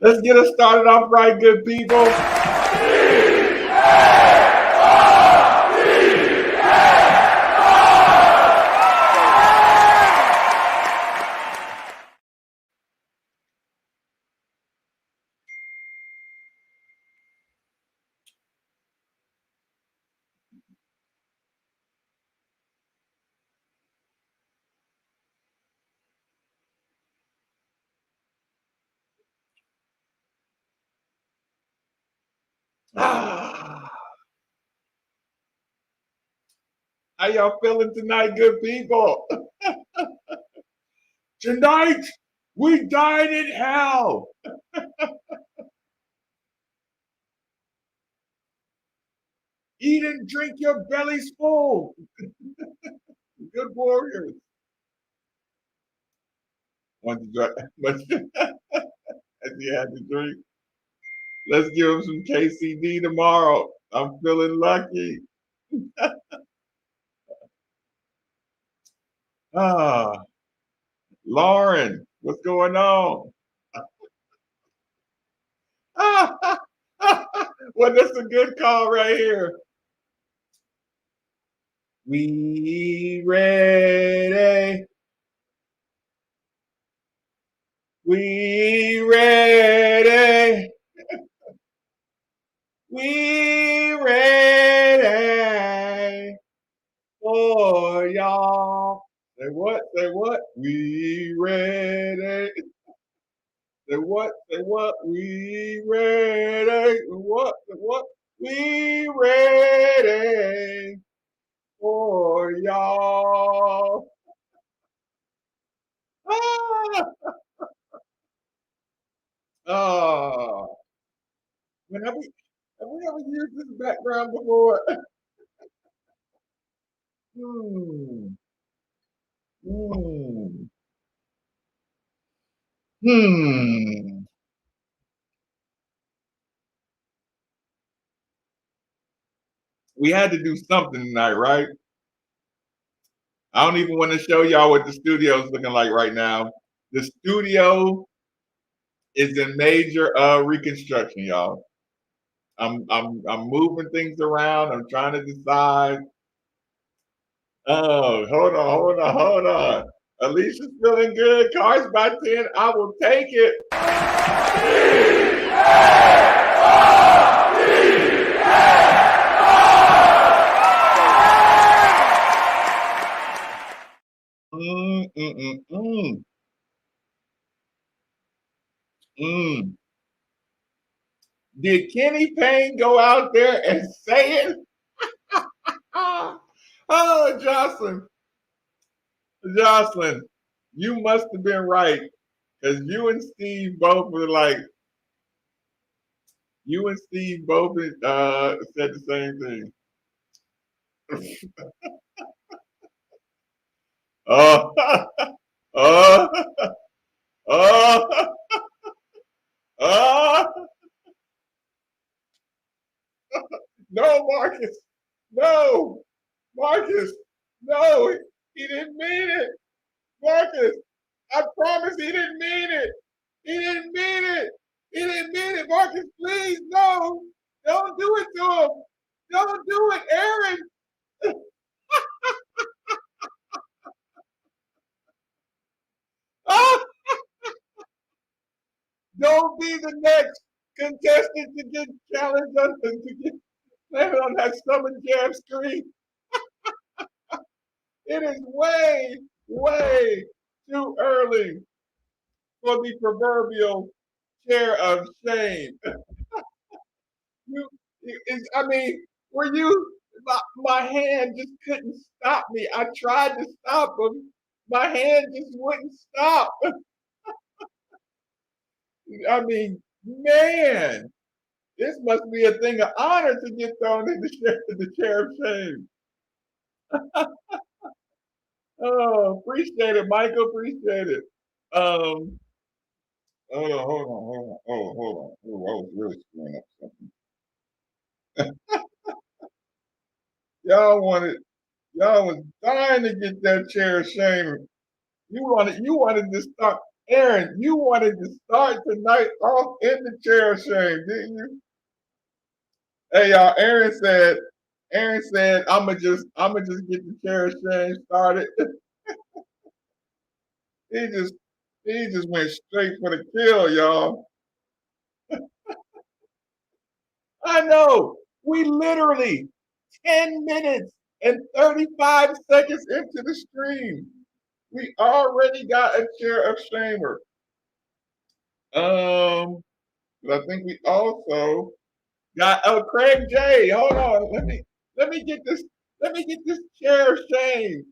Let's get us started off right, good people. How y'all feeling tonight, good people? Tonight, we dine in hell. Eat and drink your bellies full. Good warriors. Once you had to drink, let's give them some KCD tomorrow. I'm feeling lucky. Lauren, what's going on? Well, that's a good call right here. We ready. We ready. We ready for y'all. Say what? Say what? We ready. Say what? Say what? We ready. What? Say what? We ready for y'all. Ah! Oh, man, have we ever used this background before? Hmm. Hmm. Hmm. We had to do something tonight, right? I don't even want to show y'all what the studio is looking like right now. The studio is in major reconstruction, y'all. I'm moving things around. I'm trying to decide. Oh, hold on, hold on, hold on. Alicia's feeling good. Cars by 10. I will take it. Mm, mm, mm, mm. Mm. Did Kenny Payne go out there and say it? Oh, Jocelyn, you must have been right because you and Steve both said the same thing. Oh, oh, oh, oh, no, Marcus, no, Marcus, no, he didn't mean it, Marcus. I promise he didn't mean it. He didn't mean it. He didn't mean it, Marcus. Please, no, don't do it to him. Don't do it, Aaron. Ah, don't be the next contestant to get challenged to get landed on that summon jam screen. It is way, way too early for the proverbial chair of shame. You, I mean, were you? My hand just couldn't stop me. I tried to stop him. My hand just wouldn't stop. I mean, man, this must be a thing of honor to get thrown in the chair of shame. Oh, appreciate it, Michael. Appreciate it. Um, hold on, hold on, hold on. Oh, hold on. Oh, I was really screwing up something. Y'all wanted, y'all was dying to get that chair of shame. You wanted to start, Aaron, you wanted to start tonight off in the chair of shame, didn't you? Hey y'all, Aaron said, I'ma just get the chair of shame started. he just he just went straight for the kill, y'all. I know. We literally 10 minutes and 35 seconds into the stream. We already got a chair of shamer. But I think we also got Craig J. Hold on. Let me get this let me get this chair of shame.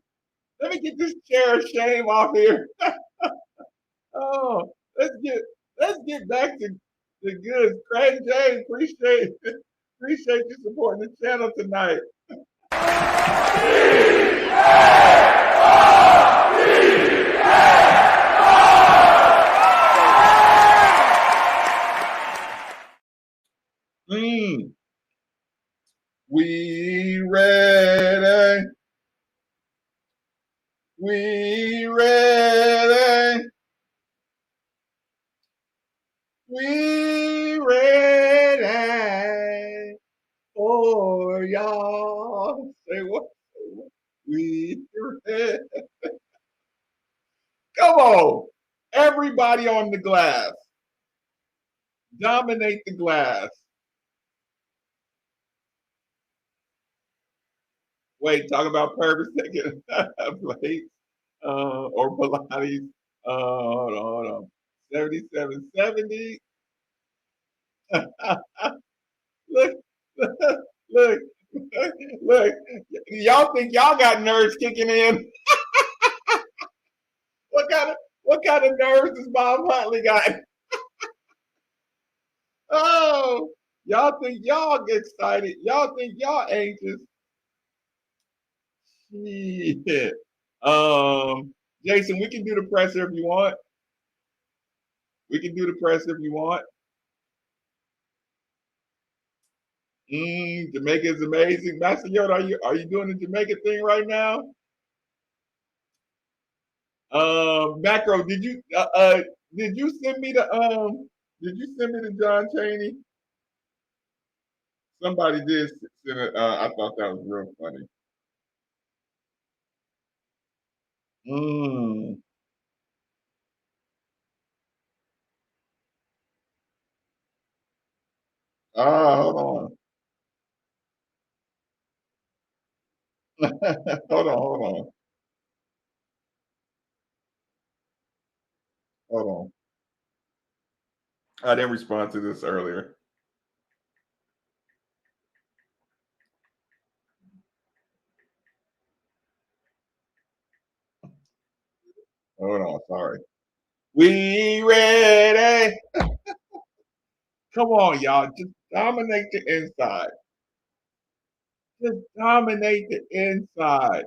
Let me get this chair of shame off here. Oh, let's get back to the goods. Craig J, appreciate you supporting the channel tonight. Mm, we ready. We ready. We ready for y'all. Say what? We ready. Come on. Everybody on the glass. Dominate the glass. Wait, talk about purpose taking plates or Pilates. Hold on. 7770. look, look, look. Y'all think y'all got nerves kicking in? What kind of nerves does Bob Huntley got? Oh, y'all think y'all get excited? Y'all think y'all anxious? Shit. Jason, we can do the presser if you want. We can do the presser if you want. Jamaica is amazing. Master Yoda, are you doing the Jamaica thing right now? Macro, did you send me the John Chaney? Somebody did send it. I thought that was real funny. Mm. Hold on. hold on. Hold on. I didn't respond to this earlier. Hold on, sorry. We ready? Come on, y'all. Just dominate the inside. Just dominate the inside.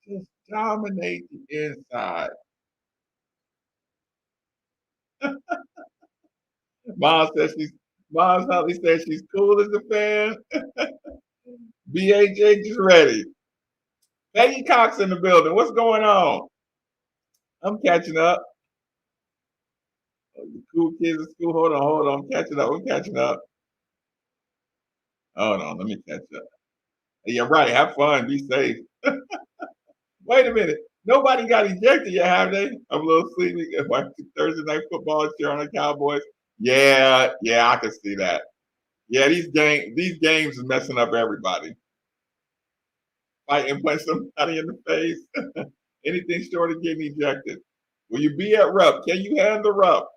Just dominate the inside. Mom says she's Mom's Holly says she's cool as a fan. BAJ is ready. Peggy Cox in the building. What's going on? I'm catching up. The cool kids at school. Hold on. I'm catching up. I'm catching up. Hold on. Let me catch up. Yeah, right. Have fun. Be safe. Wait a minute. Nobody got ejected yet, have they? I'm a little sleepy. Watching Thursday night football, cheer on the Cowboys. Yeah, I can see that. Yeah, these games is messing up everybody. Fight and punch somebody in the face. Anything short of getting ejected. Will you be at Rupp? Can you handle Rupp?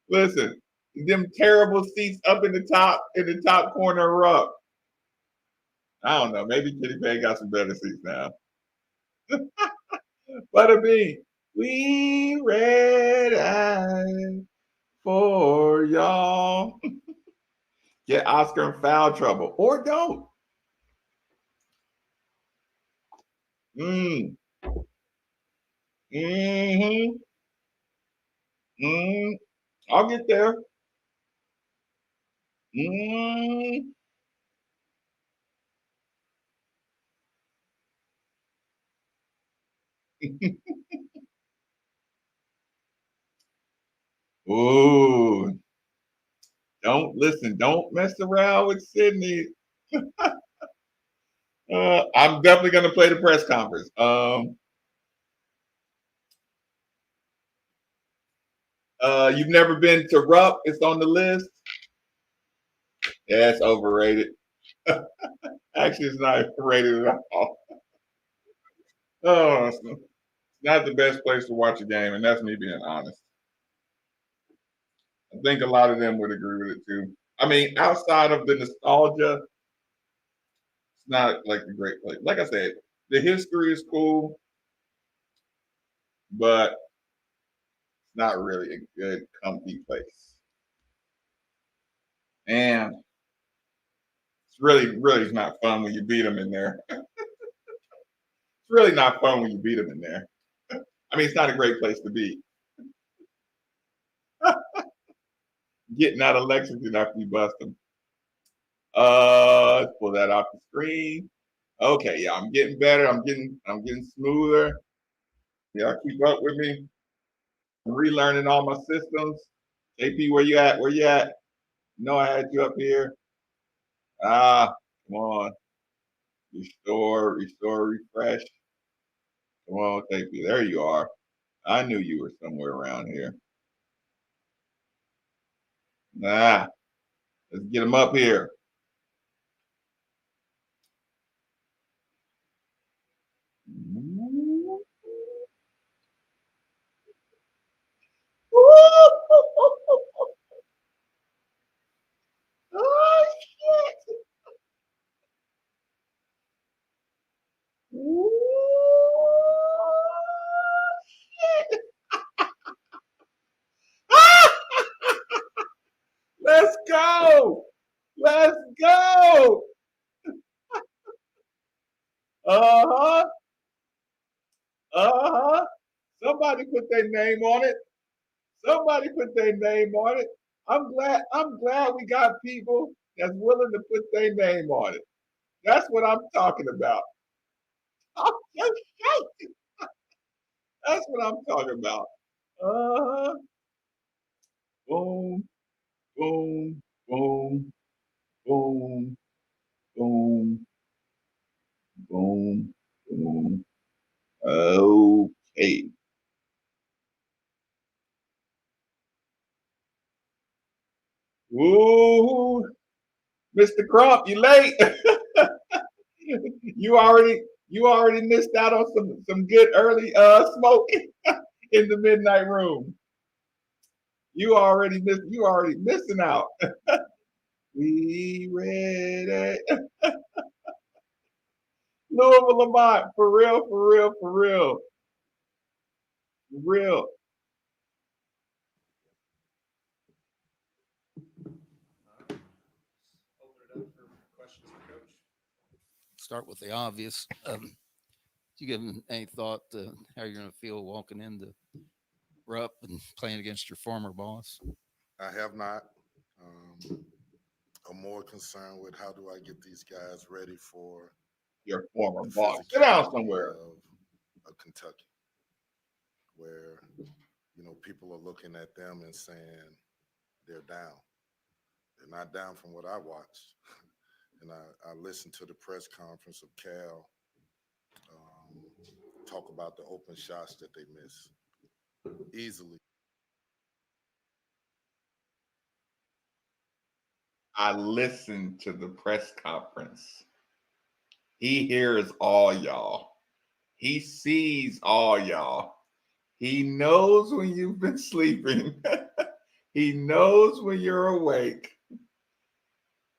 Listen, them terrible seats up in the top corner of Rupp. I don't know. Maybe Kitty Payne got some better seats now. Butterbean, we ready for y'all. Get Oscar in foul trouble or don't. Mm. Mm-hmm. Mm. I'll get there. Mm. Ooh, don't listen. Don't mess around with Sydney. I'm definitely going to play the press conference. You've never been to Rupp? It's on the list. Yeah, it's overrated. Actually, it's not overrated at all. Oh, it's not the best place to watch a game, and that's me being honest. I think a lot of them would agree with it too. I mean, outside of the nostalgia, it's not like a great place. Like I said, the history is cool, but it's not really a good, comfy place. And it's really not fun when you beat them in there. It's really not fun when you beat them in there. I mean, it's not a great place to be. Getting out of Lexington after you bust them. Let's pull that off the screen. Okay, yeah, I'm getting better. I'm getting smoother. Y'all keep up with me. I'm relearning all my systems. AP, where you at? Where you at? No, I had you up here. Ah, come on. Restore, refresh. Come on, AP. There you are. I knew you were somewhere around here. Nah, let's get them up here. Oh, shit. Ooh, shit. Let's go. Let's go. Uh-huh. Uh-huh. Somebody put their name on it. Somebody put their name on it. I'm glad we got people that's willing to put their name on it. That's what I'm talking about. Oh, shit. That's what I'm talking about. Uh-huh. Boom, boom, boom, boom, boom, boom, boom. Okay. Ooh, Mr. Crump, you late. you already missed out on some good early smoke in the midnight room. You already missing out. We ready. Louisville Lamont, for real, for real, for real. For real. Start with the obvious. You given any thought to how you're going to feel walking into Rupp and playing against your former boss? I have not. I'm more concerned with how do I get these guys ready for Your former the boss. Sit down physicality somewhere. of Kentucky, where people are looking at them and saying they're down. They're not down from what I watched, and I listened to the press conference of Cal talk about the open shots that they miss easily. I listened to the press conference. He hears all y'all. He sees all y'all. He knows when you've been sleeping. He knows when you're awake.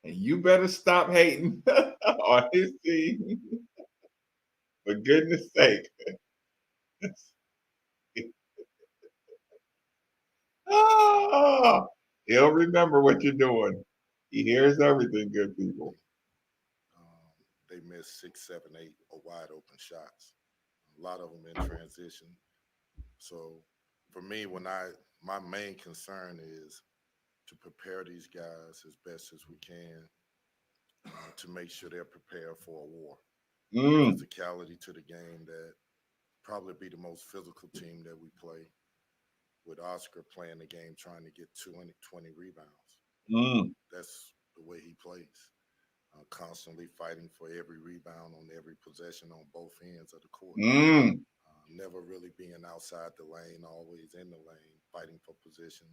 And you better stop hating on his team. For goodness sake. Ah, he'll remember what you're doing. He hears everything, good people. Um, they miss 6, 7, 8 wide open shots. A lot of them in transition. So for me, my main concern is to prepare these guys as best as we can to make sure they're prepared for a war. Mm, Physicality to the game that probably be the most physical team that we play, with Oscar playing the game trying to get 20 rebounds. Mm, That's the way he plays, constantly fighting for every rebound on every possession on both ends of the court. mm. Never really being outside the lane, always in the lane, fighting for position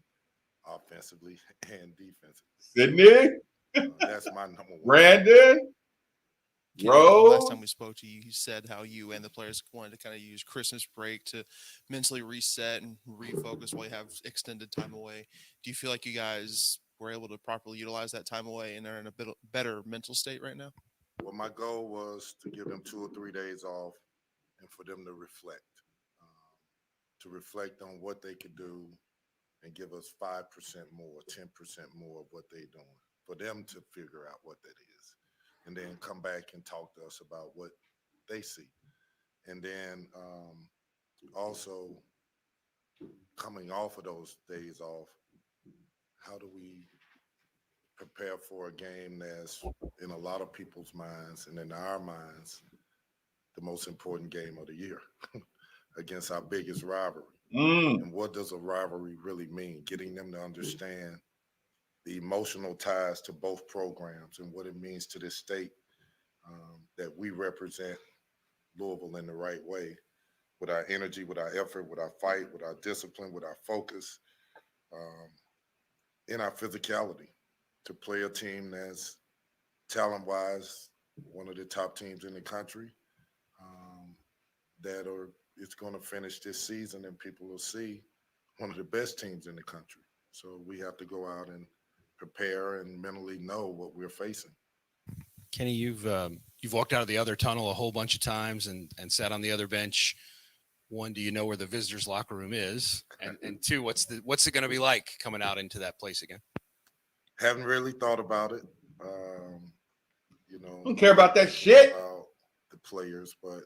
offensively and defensively. So Sydney, that's my number one thing. Brandon, Kenny, last time Rose. we spoke to you, you said how you and the players wanted to kind of use Christmas break to mentally reset and refocus while you have extended time away. Do you feel like you guys were able to properly utilize that time away and are in a bit better mental state right now? Well, my goal was to give them 2 or 3 days off and for them um, to reflect on what they could do and give us 5% more, 10% more of what they're doing, for them to figure out what that is, and then come back and talk to us about what they see. And then also coming off of those days off, how do we prepare for a game that's in a lot of people's minds and in our minds the most important game of the year against our biggest rivalry? Mm. And what does a rivalry really mean? Getting them to understand the emotional ties to both programs and what it means to this state, that we represent Louisville in the right way, with our energy, with our effort, with our fight, with our discipline, with our focus, um, in our physicality, to play a team that's talent wise one of the top teams in the country, um, that are it's going to finish this season and people will see one of the best teams in the country. So we have to go out and prepare and mentally know what we're facing. Kenny, you've walked out of the other tunnel a whole bunch of times and sat on the other bench. One, do you know where the visitors' locker room is? And two, what's it going to be like coming out into that place again? Haven't really thought about it. You know, Don't care about that thinking shit. about the players, but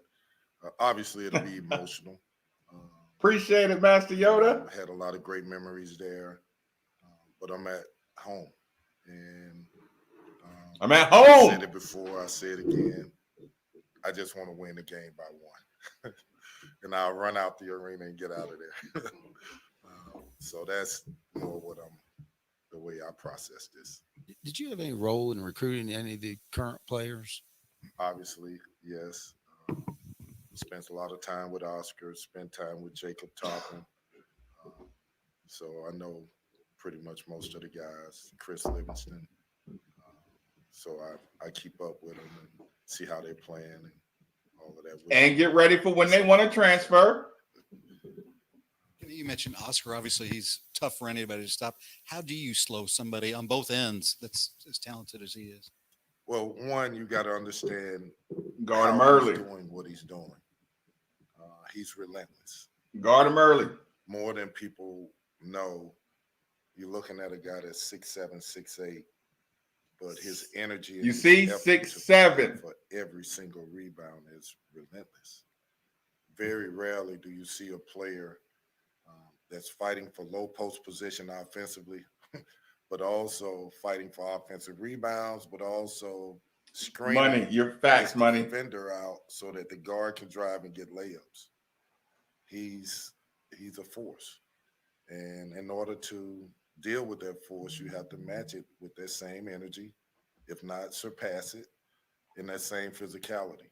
obviously it'll be emotional. Um, Appreciate it, Master Yoda. had a lot of great memories there, but I'm at home, and I'm at I home. said it before, I say it again. I just want to win the game by one, and I'll run out the arena and get out of there. So that's more what the way I process this. Did you have any role in recruiting any of the current players? Obviously, yes. Spent a lot of time with Oscar, spent time with Jacob Toppin. Um, so I know pretty much most of the guys, Chris Livingston. So I keep up with them and see how they're playing and all of that. And get ready for when they want to transfer. You mentioned Oscar. Obviously, he's tough for anybody to stop. How do you slow somebody on both ends that's as talented as he is? Well, one, you got to understand Guard him how early. he's doing what he's doing. He's relentless. Guard him early. More than people know. You're looking at a guy that's 6'7", 6'8", but his energy. And You his see, effort 6'7". for every single rebound is relentless. Very rarely do you see a player that's fighting for low post position offensively, but also fighting for offensive rebounds, but also screening Money. Your facts, the money. defender out so that the guard can drive and get layups. He's a force, and in order to deal with that force, you have to match it with that same energy, if not surpass it, in that same physicality.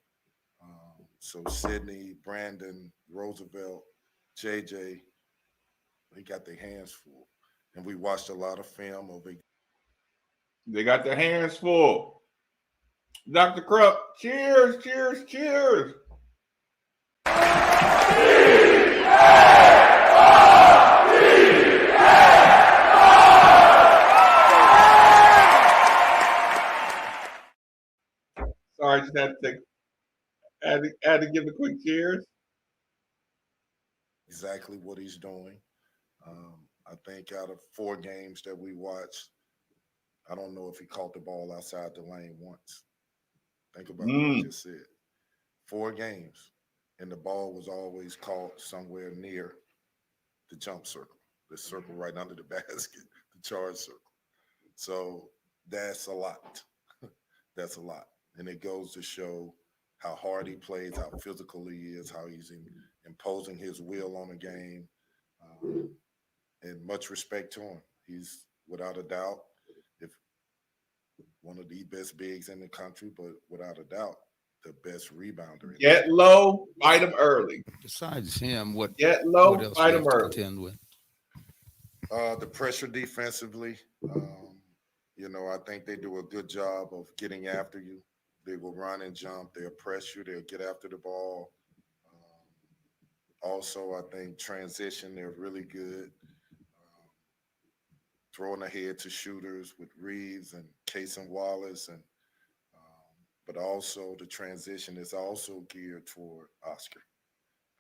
So Sydney, Brandon, Roosevelt, JJ, they got their hands full, and we watched a lot of film of it. They got their hands full. Dr. Krupp, cheers, cheers, cheers. Sorry, just had to give a quick cheers. Exactly what he's doing. I think out of 4 games that we watched, I don't know if he caught the ball outside the lane once. Think about what I just said. 4 games, and the ball was always caught somewhere near the jump circle, the circle right under the basket, the charge circle. So that's a lot. That's a lot. And it goes to show how hard he plays, how physical he is, how he's imposing his will on the game. Um, and much respect to him. He's without a doubt, if one of the best bigs in the country, but without a doubt, the best rebounder in Get low, fight them early. Besides him, what Get low, what else do fight you them have to early. contend with? The pressure defensively, I think they do a good job of getting after you. They will run and jump. They'll press you. They'll get after the ball. Also, I think transition, they're really good. Throwing ahead to shooters with Reeves and Case and Wallace, but also the transition is also geared toward Oscar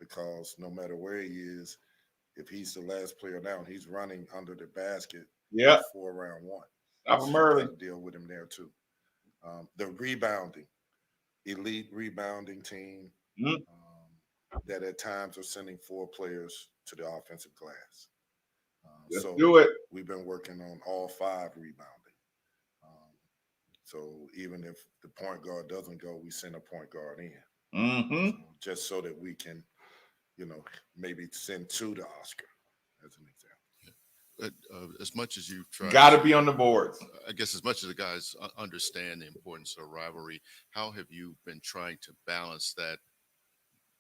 because no matter where he is, if he's the last player down, he's running under the basket Yep. before round one. Stop So him you early. got to deal with him there too. The rebounding, elite rebounding team Mm. that at times are sending 4 players to the offensive glass. Let's So do it. we've been working on all 5 rebounding. So even if the point guard doesn't go, we send a point guard in. Mm-hmm. So just so that we can, maybe send 2 to Oscar as an example. As much as you try, Got to be on the boards. I guess, as much as the guys understand the importance of rivalry, how have you been trying to balance that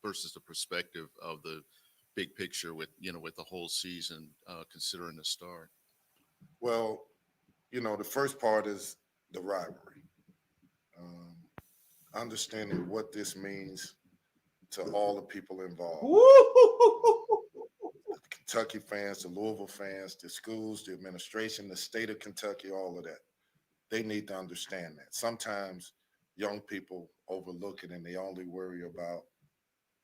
versus the perspective of the big picture with the whole season, considering the start? Well, the first part is the rivalry. Understanding what this means to all the people involved. Woo-hoo-hoo-hoo-hoo. The Kentucky fans, the Louisville fans, the schools, the administration, the state of Kentucky, all of that. They need to understand that. Sometimes young people overlook it and they only worry about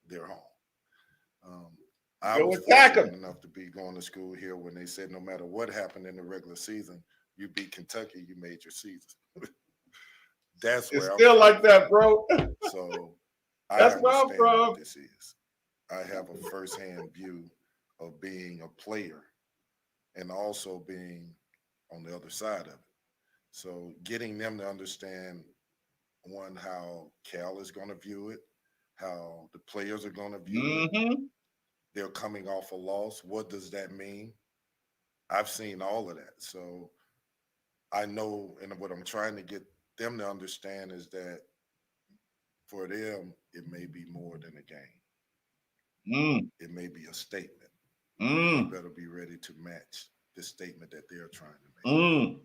their home. I Go was attack fortunate 'em. enough to be going to school here when they said no matter what happened in the regular season, you beat Kentucky, you made your season. That's It's where I'm still from. like that, bro. So I That's where I'm understand from. what this is. I have a firsthand view of being a player and also being on the other side of it. So getting them to understand, one, how Cal is going to view it, how the players are going to view it. Mm-hmm. They're coming off a loss. What does that mean? I've seen all of that. So I know, and what I'm trying to get them to understand is that for them, it may be more than a game. Mm. It may be a statement. Mm. They better be ready to match the statement that they're trying to make. Mm.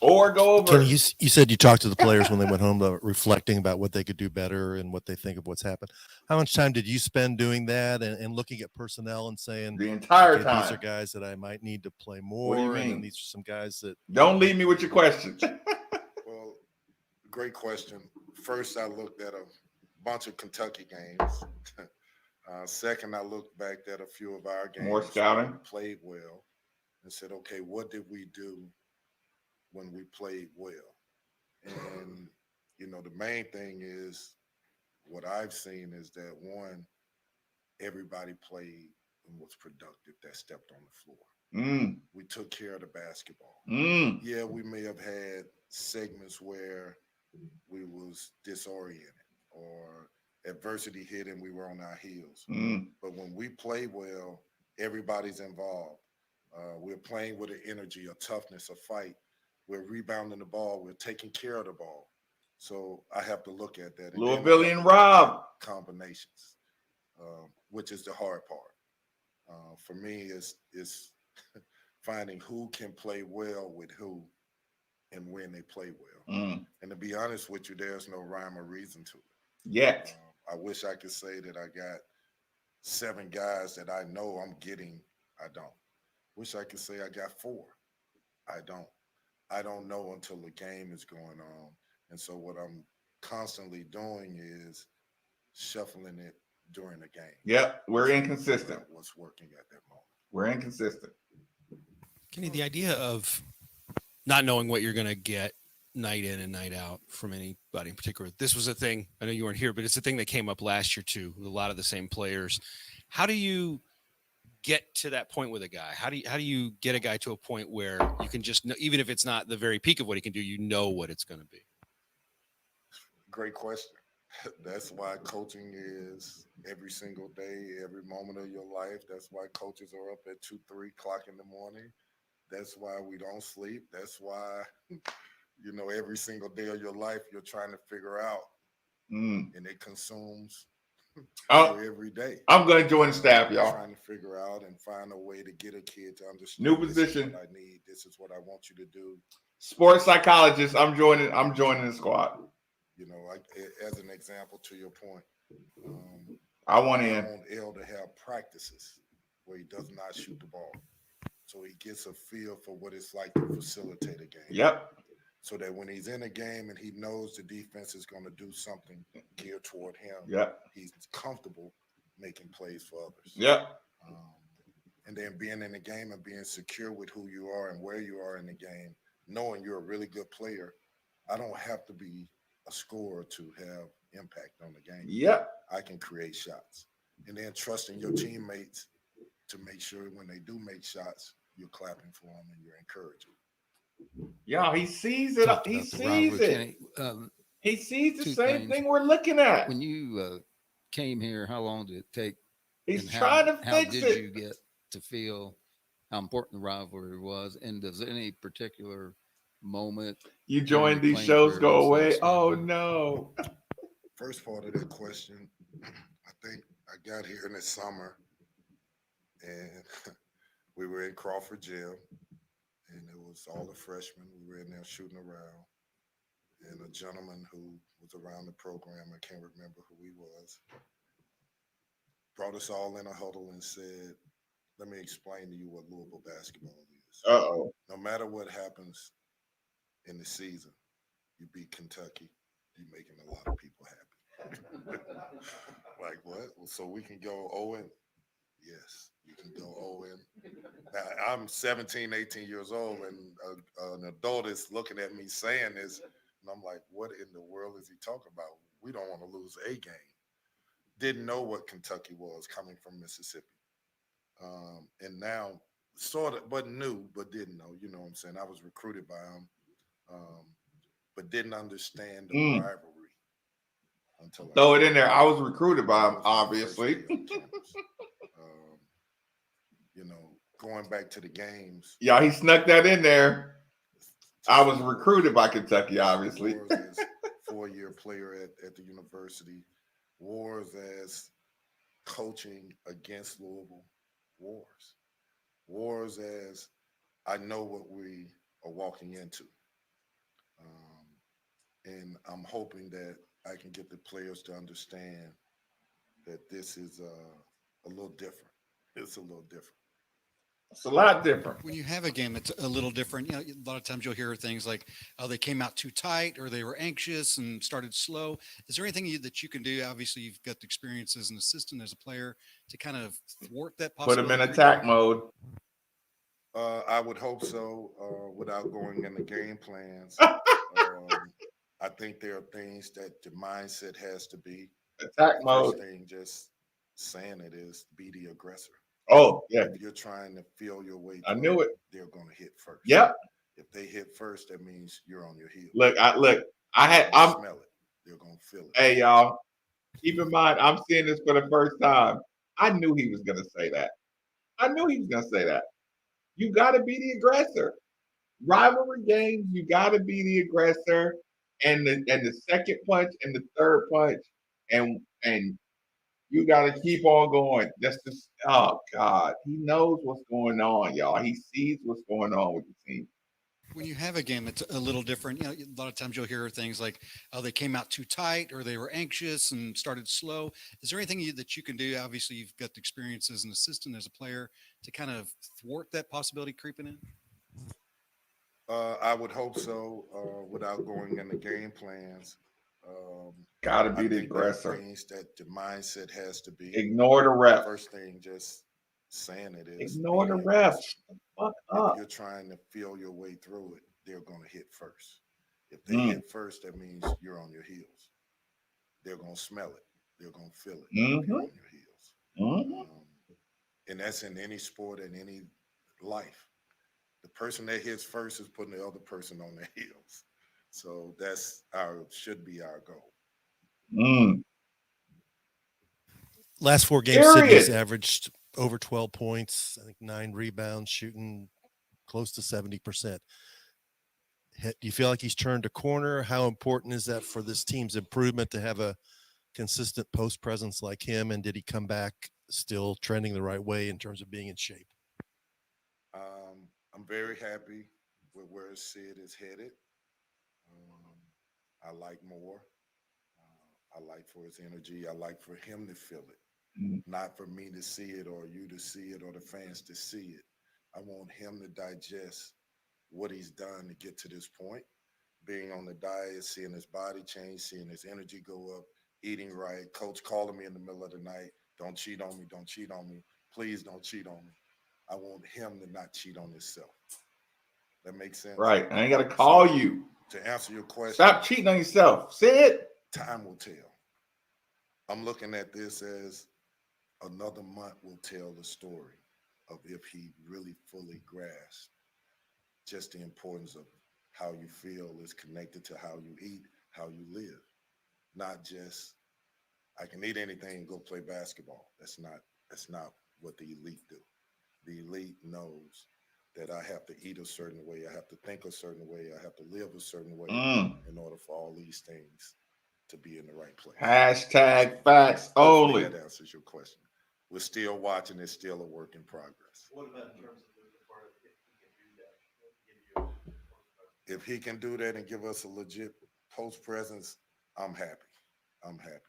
Or go over. Kenny, you said you talked to the players when they went home, reflecting about what they could do better and what they think of what's happened. How much time did you spend doing that and looking at personnel and saying, The entire okay, these are time. guys that I might need to play What do you more, and then mean? these are some guys that Don't leave me with your questions. Well, great question. First, I looked at a bunch of Kentucky games. Second, I looked back at a few of our games. More scouting. We played well and said, okay, what did we do when we played well? And, the main thing is what I've seen is that, one, everybody played and was productive that stepped on the floor. Mm. We took care of the basketball. Mm. Yeah, we may have had segments where we was disoriented or adversity hit and we were on our heels. Mm. But when we play well, everybody's involved. We're playing with an energy, a toughness, a fight. We're rebounding the ball. We're taking care of the ball. So I have to look at that. And then I have to Louisvillian look Rob. at combinations, which is the hard part. For me, is finding who can play well with who and when they play well. Mm. And to be honest with you, there's no rhyme or reason to it. Yet. I wish I could say that I got 7 guys that I know I'm getting. I don't. Wish I could say I got 4. I don't. I don't know until the game is going on. And so what I'm constantly doing is shuffling it during the game. Yep. We're Trying to inconsistent. figure out what's working at that moment. We're inconsistent. Kenny, the idea of not knowing what you're going to get night in and night out from anybody in particular. This was a thing, I know you weren't here, but it's a thing that came up last year too, with a lot of the same players. How do you get to that point with a guy? How do you get a guy to a point where you can just know, even if it's not the very peak of what he can do, you know what it's going to be? Great question. That's why coaching is every single day, every moment of your life. That's why coaches are up at 2, 3 o'clock in the morning. That's why we don't sleep. That's why, every single day of your life, you're trying to figure out, Mm. and it consumes I'm, your every day. I'm going to join the staff, You're y'all. trying to figure out and find a way to get a kid to New understand this is position. what I need. This is what I want you to do. Sports psychologist. I'm joining. I'm joining the squad. As an example to your point, I want I in. want L to have practices where he does not shoot the ball. So he gets a feel for what it's like to facilitate a game. Yep. So that when he's in a game and he knows the defense is going to do something geared toward him, Yep. he's comfortable making plays for others. Yep. Um, and then being in the game and being secure with who you are and where you are in the game, knowing you're a really good player, I don't have to be a scorer to have impact on the game. Yep. I can create shots. And then trusting your teammates to make sure when they do make shots, you're clapping for them and you're encouraging. Y'all, he sees it. Talked He about the sees rivalry, it. Kenny. He sees the Two same things. thing we're looking at. When you came here, how long did it take? He's And trying to how fix did it. you get to feel how important the rivalry was? And does any particular moment You during join your these playing shows, career go also away. stand Oh out? no. First part of that question, I think I got here in the summer and we were in Crawford Jail and it was all the freshmen. We were in there shooting around. And a gentleman who was around the program, I can't remember who he was, brought us all in a huddle and said, let me explain to you what Louisville basketball is. Uh-oh. No matter what happens in the season, you beat Kentucky, you're making a lot of people happy. Like what? Well, so we can go Owen? Yes, you can go Owen. Now, I'm 17, 18 years old, and an adult is looking at me saying this, and I'm like, what in the world is he talking about? We don't want to lose a game. Didn't know what Kentucky was coming from Mississippi. And now sort of, but knew, but didn't know. You know what I'm saying? I was recruited by him, but didn't understand the Mm. rivalry until I Throw it came. in there. I was recruited by That him, was my first obviously. day on campus. Going back to the games. Yeah, he snuck that in there. I was Wars. recruited by Kentucky, obviously. Wars as 4-year player at the university. Wars as coaching against Louisville. Wars. Wars as I know what we are walking into. And I'm hoping that I can get the players to understand that this is a little different. It's a little different. It's a lot different. When you have a game, it's a little different. You know, a lot of times you'll hear things like, "Oh, they came out too tight," or "They were anxious and started slow." Is there anything that you can do? Obviously, you've got the experience as an assistant, as a player, to kind of thwart that Put him in possibility. attack mode. I would hope so. Without going into game plans, I think there are things that the mindset has to be. Attack mode. First thing, just saying it is be the aggressor. Oh, yeah. If you're trying to feel your way I through knew it. they're going to hit first. Yep. If they hit first, that means you're on your heels. Look. I They're had. gonna I'm. smell it. They're gonna feel it. Hey, y'all. Keep in mind, I'm seeing this for the first time. I knew he was gonna say that. I knew he was gonna say that. You got to be the aggressor. Rivalry games, you got to be the aggressor, and the second punch and the third punch, and you got to keep on going. That's just oh god, he knows what's going on, y'all. He sees what's going on with the team. When you have a game, it's a little different. You know, a lot of times you'll hear things like, "Oh, they came out too tight," or "They were anxious and started slow." Is there anything that you can do? Obviously, you've got the experience as an assistant, as a player, to kind of thwart that possibility creeping in. I would hope so. Without going into game plans, Got to I be the think there are aggressor. things that the mindset has to be. Ignore the ref. First thing, just saying it is Ignore be the the ref. aggressor. Fuck If up. you're trying to feel your way through it, they're going to hit first. If they Mm. hit first, that means you're on your heels. They're going to smell it. They're going to feel it if Mm-hmm. you're on your heels. Mm-hmm. And that's in any sport and any life. The person that hits first is putting the other person on their heels. So that's should be our goal. Mm. Last 4 games, Sydney's Period. averaged over 12 points, I think 9 rebounds, shooting close to 70%. Do you feel like he's turned a corner? How important is that for this team's improvement to have a consistent post presence like him? And did he come back still trending the right way in terms of being in shape? I'm very happy with where Sid is headed. I like more. I like for his energy. I like for him to feel it, Mm. not for me to see it or you to see it or the fans to see it. I want him to digest what he's done to get to this point. Being on the diet, seeing his body change, seeing his energy go up, eating right. Coach calling me in the middle of the night, don't cheat on me, don't cheat on me. Please don't cheat on me. I want him to not cheat on himself. That makes sense? Right. I ain't got to call So, you. to answer your question, Stop cheating on yourself. Say it. time will tell. I'm looking at this as another month will tell the story of if he really fully grasps just the importance of how you feel is connected to how you eat, how you live. Not just I can eat anything and go play basketball. That's not what the elite do. The elite knows that I have to eat a certain way, I have to think a certain way, I have to live a certain way Mm. in order for all these things to be in the right place. Hashtag facts Hopefully only. that answers your question. We're still watching. It's still a work in progress. What about in terms of the part of if he can do that? If he can do that and give us a legit post presence, I'm happy. I'm happy.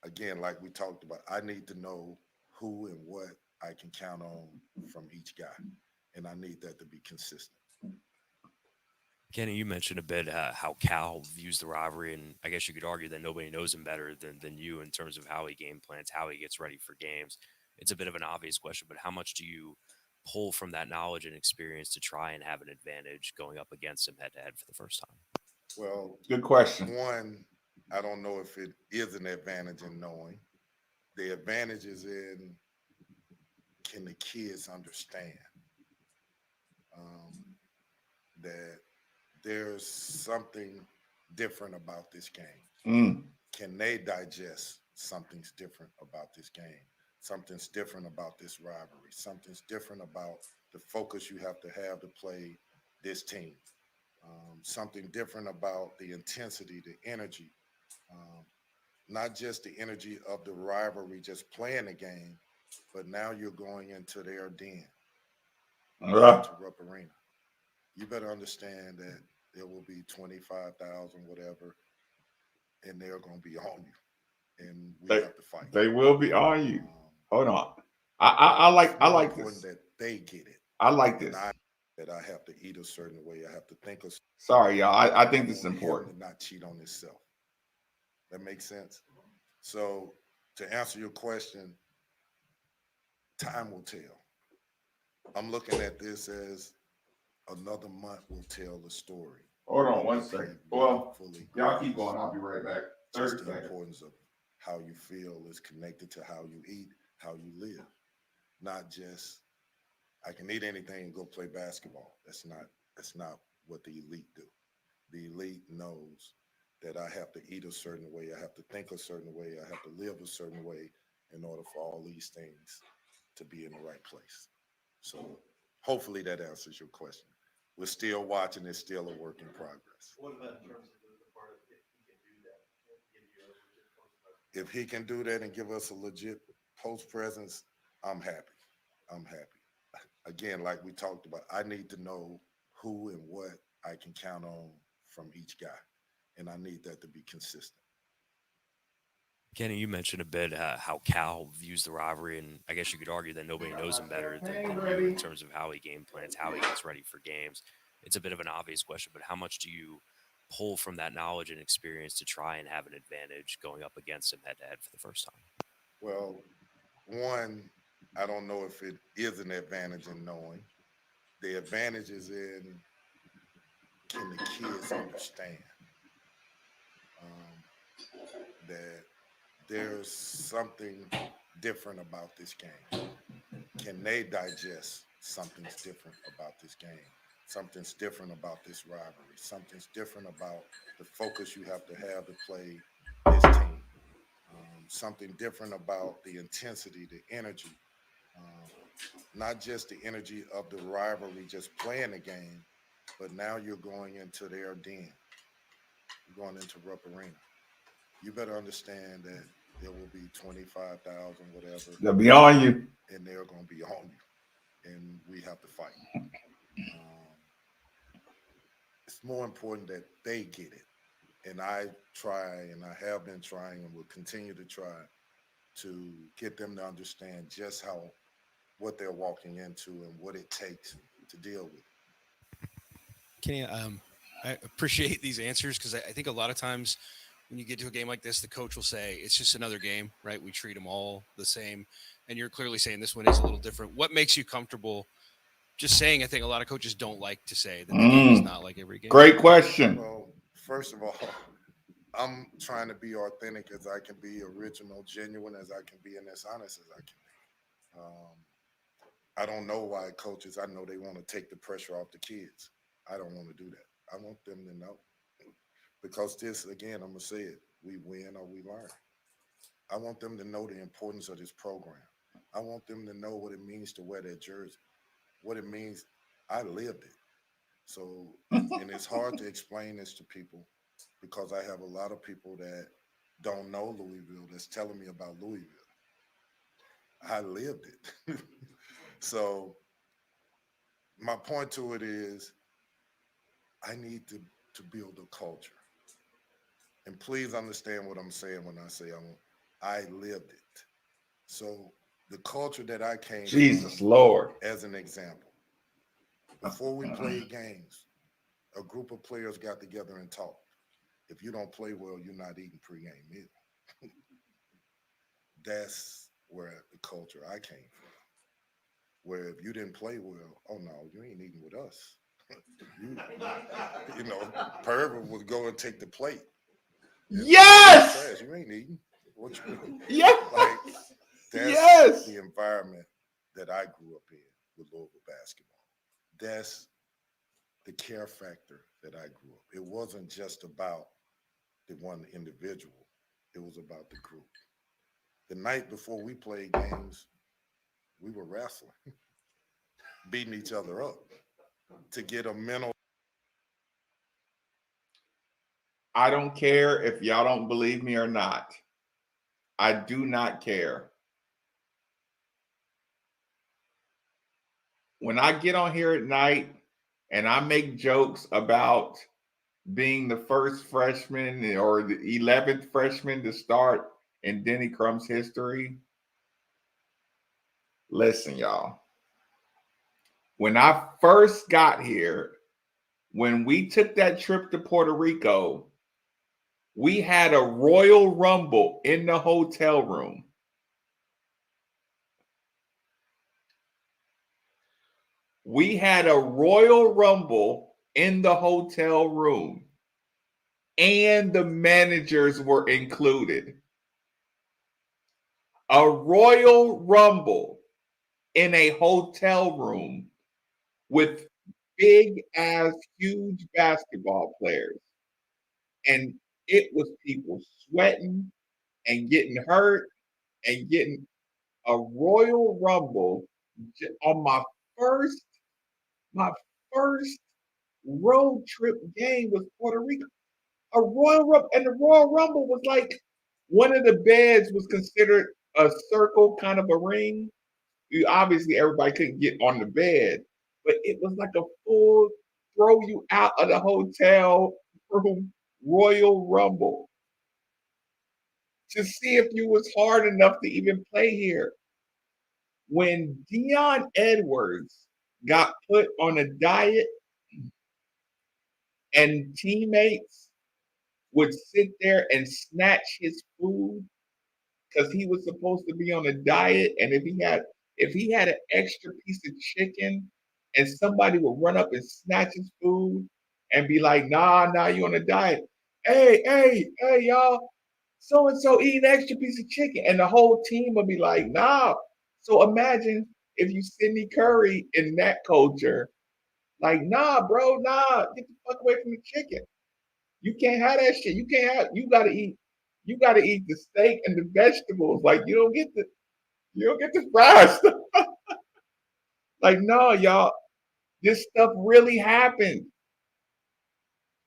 Again, like we talked about, I need to know who and what I can count on from each guy. And I need that to be consistent. Kenny, you mentioned a bit how Cal views the rivalry, and I guess you could argue that nobody knows him better than you in terms of how he game plans, how he gets ready for games. It's a bit of an obvious question, but how much do you pull from that knowledge and experience to try and have an advantage going up against him head to head for the first time? Well, Good question. one, I don't know if it is an advantage in knowing. The advantage is in can the kids understand that there's something different about this game? Mm. Can they digest something's different about this game? Something's different about this rivalry. Something's different about the focus you have to play this team. Something different about the intensity, the energy, not just the energy of the rivalry, just playing the game, but now you're going into their den, into Rupp Arena. You better understand that there will be 25,000, whatever, and they're going to be on you, and we They, have to fight. they will be on you. Hold on. It's I more like important this. that they get it. I like And this. that I have to eat a certain way. I have to think a Sorry, y'all. I I think this is want him important. to not cheat on himself. That makes sense. So to answer your question, time will tell. I'm looking at this as another month will tell the story. Hold on one If he second. really Well, fully y'all keep grasps going. I'll be right back. just 30 the seconds. importance of how you feel is connected to how you eat, how you live. Not just I can eat anything and go play basketball. That's not what the elite do. The elite knows that I have to eat a certain way, I have to think a certain way, I have to live a certain way in order for all these things to be in the right place. So hopefully that answers your question. We're still watching. It's still a work in progress. What about in terms of the part of if he can do that? Give you a legit post presence? If he can do that and give us a legit post presence, I'm happy. I'm happy. Again, like we talked about, I need to know who and what I can count on from each guy. And I need that to be consistent. Kenny, you mentioned a bit how Cal views the rivalry, and I guess you could argue that nobody knows him better than you in terms of how he game plans, how he gets ready for games. It's a bit of an obvious question, but how much do you pull from that knowledge and experience to try and have an advantage going up against him head to head for the first time? Well, one, I don't know if it is an advantage in knowing. The advantage is in can the kids understand that there's something different about this game? Can they digest something's different about this game? Something's different about this rivalry. Something's different about the focus you have to play this team. something different about the intensity, the energy, not just the energy of the rivalry, just playing the game, but now you're going into their den, you're going into Rupp Arena. You better understand that there will be 25,000, whatever, They'll be on you. and they're going to be on you, and we have to fight. It's more important that they get it. And I try, and I have been trying, and will continue to try to get them to understand just what they're walking into and what it takes to deal with it. Kenny, I appreciate these answers because I think a lot of times when you get to a game like this, the coach will say it's just another game, right? We treat them all the same, and you're clearly saying this one is a little different. What makes you comfortable just saying? I think a lot of coaches don't like to say that the game is not like every game. Great question. Well, first of all, I'm trying to be authentic as I can be, original, genuine as I can be, and as honest as I can be. I don't know why coaches, I know they want to take the pressure off the kids. I don't want to do that. I want them to know. Because this, again, I'm going to say it, we win or we learn. I want them to know the importance of this program. I want them to know what it means to wear that jersey, what it means. I lived it. So, and it's hard to explain this to people because I have a lot of people that don't know Louisville that's telling me about Louisville. I lived it. So my point to it is I need to build a culture. And please understand what I'm saying when I say I lived it. So the culture that I came Jesus from, Lord. as an example, before we played games, a group of players got together and talked. If you don't play well, you're not eating pregame meal. That's where the culture I came from. Where if you didn't play well, oh no, you ain't eating with us. you know, Pervert would go and take the plate. Yes. Trash, you ain't eating. What you doing? Yes. Like that's Yes. the environment that I grew up in with Louisville basketball. That's the care factor that I grew up. It wasn't just about the one individual. It was about the group. The night before we played games, we were wrestling, beating each other up to get a mental. I don't care if y'all don't believe me or not. I do not care. When I get on here at night and I make jokes about being the first freshman or the 11th freshman to start in Denny Crum's history, listen, y'all. When I first got here, when we took that trip to Puerto Rico, we had a Royal Rumble in the hotel room. We had a Royal Rumble in the hotel room, and the managers were included. A Royal Rumble in a hotel room with big ass, huge basketball players. And it was people sweating and getting hurt and getting a Royal Rumble on first my first road trip game was Puerto Rico. A Royal Rumble, and the Royal Rumble was like one of the beds was considered a circle kind of a ring. Obviously, everybody couldn't get on the bed, but it was like a full throw you out of the hotel room Royal Rumble to see if you was hard enough to even play here. When Dion Edwards got put on a diet and teammates would sit there and snatch his food because he was supposed to be on a diet, and if he had an extra piece of chicken and somebody would run up and snatch his food and be like, nah, you on a diet. Hey, y'all, so and so eat an extra piece of chicken, and the whole team would be like, nah. So imagine if you Sidney Curry in that culture, like, nah, bro, nah, get the fuck away from the chicken. You can't have that shit. You gotta eat. You got to eat the steak and the vegetables. Like you don't get the fried stuff. Like no, y'all, this stuff really happened.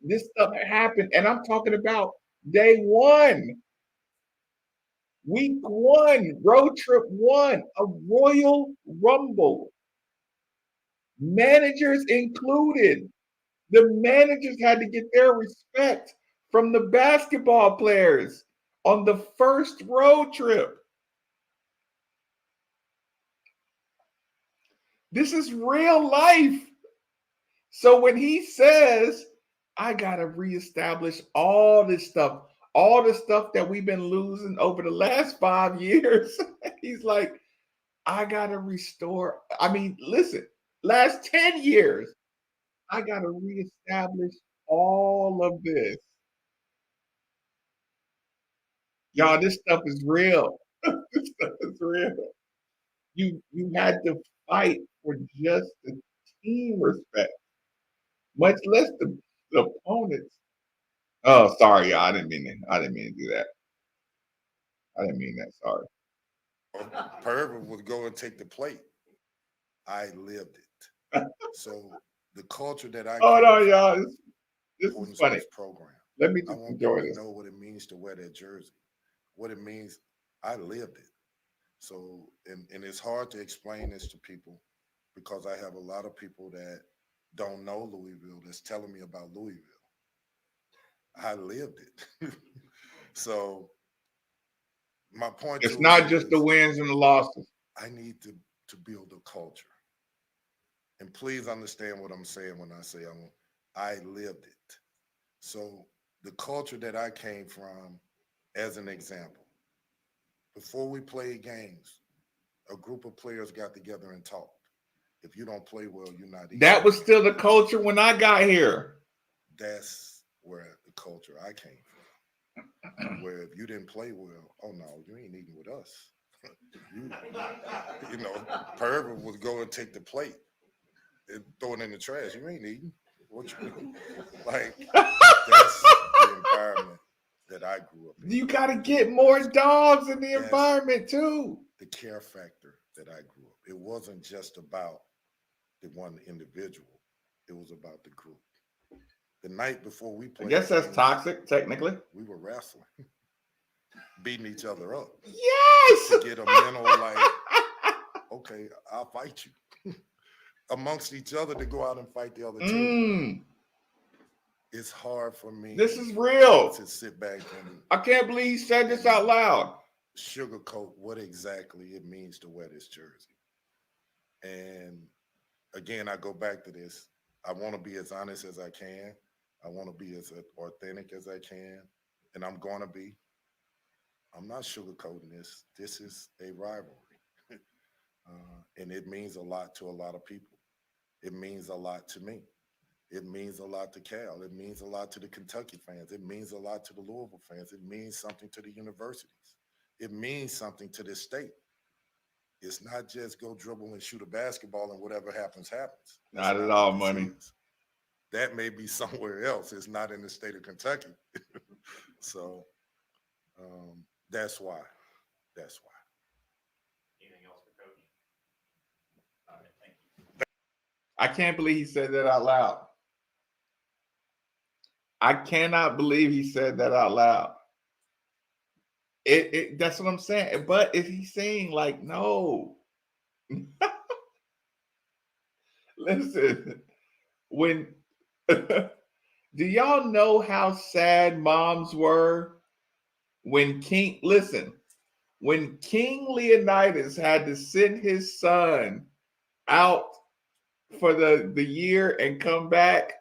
This stuff happened, and I'm talking about day one, week one, road trip one, a Royal Rumble, managers included. The managers had to get their respect from the basketball players on the first road trip. This is real life. So when he says, I got to reestablish all this stuff, all the stuff that we've been losing over the last 5 years, he's like, I got to restore. I mean, listen, last 10 years, I got to reestablish all of this. Y'all, this stuff is real. This stuff is real. You had to fight for just the team respect, much less the opponents. Oh, sorry, y'all. I didn't mean to do that. I didn't mean that. Sorry. Pervert would go and take the plate. I lived it. So the culture that I Oh came no, from, y'all. This is Important funny. Sports program. Let me I just want enjoy people to this. know what it means to wear that jersey. What it means, I lived it. So, and it's hard to explain this to people because I have a lot of people that don't know Louisville that's telling me about Louisville. I lived it. So my point It's to it not just the is wins and the losses. I need to build a culture. And please understand what I'm saying when I say I lived it. So the culture that I came from, as an example, before we played games, a group of players got together and talked. If you don't play well, you're not eating. That was still the culture when I got here. That's where the culture I came from. Where if you didn't play well, oh no, you ain't eating with us. you know, Pervert would go and take the plate and throw it in the trash. You ain't eating. What you doing? Like that's the environment that I grew up in. You got to get more dogs in the That's environment too. the care factor that I grew up. It wasn't just about the one individual. It was about the group. The night before we I played, guess that's games, toxic, technically. we were wrestling, beating each other up Yes. to get a mental like, okay, I'll fight you amongst each other to go out and fight the other team. It's hard for me. This is real. To sit back and I can't believe he said this out loud. Sugarcoat what exactly it means to wear this jersey. And again, I go back to this. I want to be as honest as I can. I want to be as authentic as I can. And I'm going to be. I'm not sugarcoating this. This is a rivalry. And it means a lot to a lot of people. It means a lot to me. It means a lot to Cal. It means a lot to the Kentucky fans. It means a lot to the Louisville fans. It means something to the universities. It means something to this state. It's not just go dribble and shoot a basketball and whatever happens, happens. Not at all, money. Is. That may be somewhere else. It's not in the state of Kentucky. So that's why. That's why. Anything else for Coach? All right, thank you. I can't believe he said that out loud. I cannot believe he said that out loud. That's what I'm saying. But is he saying like no? Listen, when do y'all know how sad moms were when King Leonidas had to send his son out for the year and come back,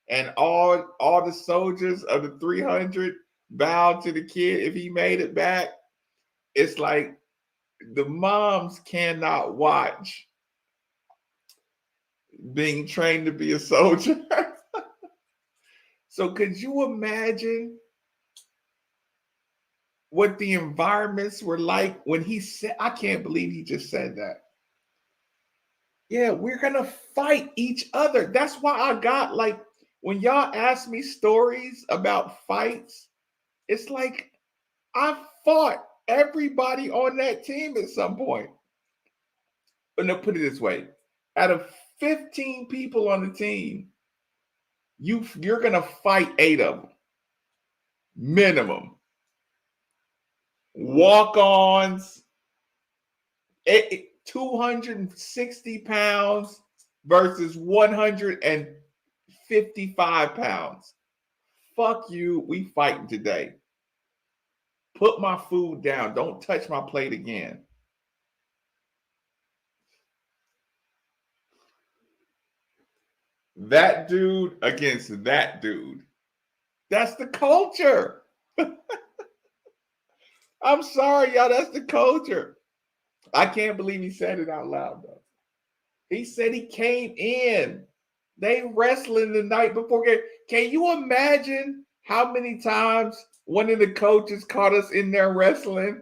and all the soldiers of the 300 bowed to the kid if he made it back. It's like the moms cannot watch being trained to be a soldier. So could you imagine what the environments were like when he said, I can't believe he just said that. Yeah, we're going to fight each other. That's why I got like, when y'all ask me stories about fights, it's like I fought everybody on that team at some point. But no, put it this way: out of 15 people on the team, you're gonna fight 8 of them minimum. Walk-ons, 260 pounds versus 155 pounds. Fuck you. We fighting today. Put my food down. Don't touch my plate again. That dude against that dude. That's the culture. I'm sorry, y'all. That's the culture. I can't believe he said it out loud, though. He said he came in. They wrestling the night before game. Can you imagine how many times one of the coaches caught us in there wrestling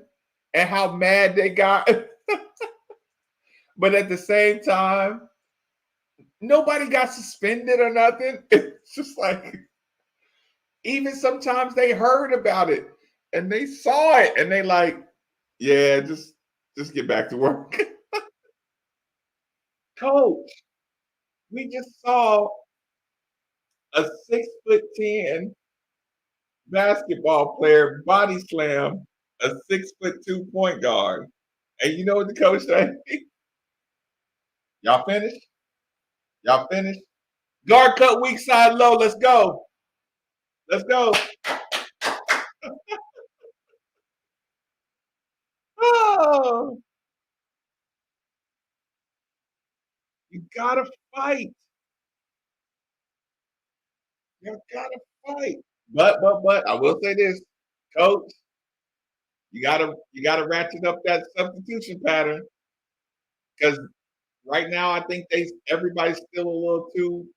and how mad they got? But at the same time, nobody got suspended or nothing. It's just like, even sometimes they heard about it and they saw it and they like, yeah, just get back to work. Coach, we just saw a 6'10" basketball player body slam a 6'2" point guard. And you know what the coach said? Y'all finished? Y'all finished? Guard cut weak side low. Let's go. Let's go. Oh, you gotta fight. You gotta fight. But I will say this, coach, you gotta ratchet up that substitution pattern because right now I think everybody's still a little too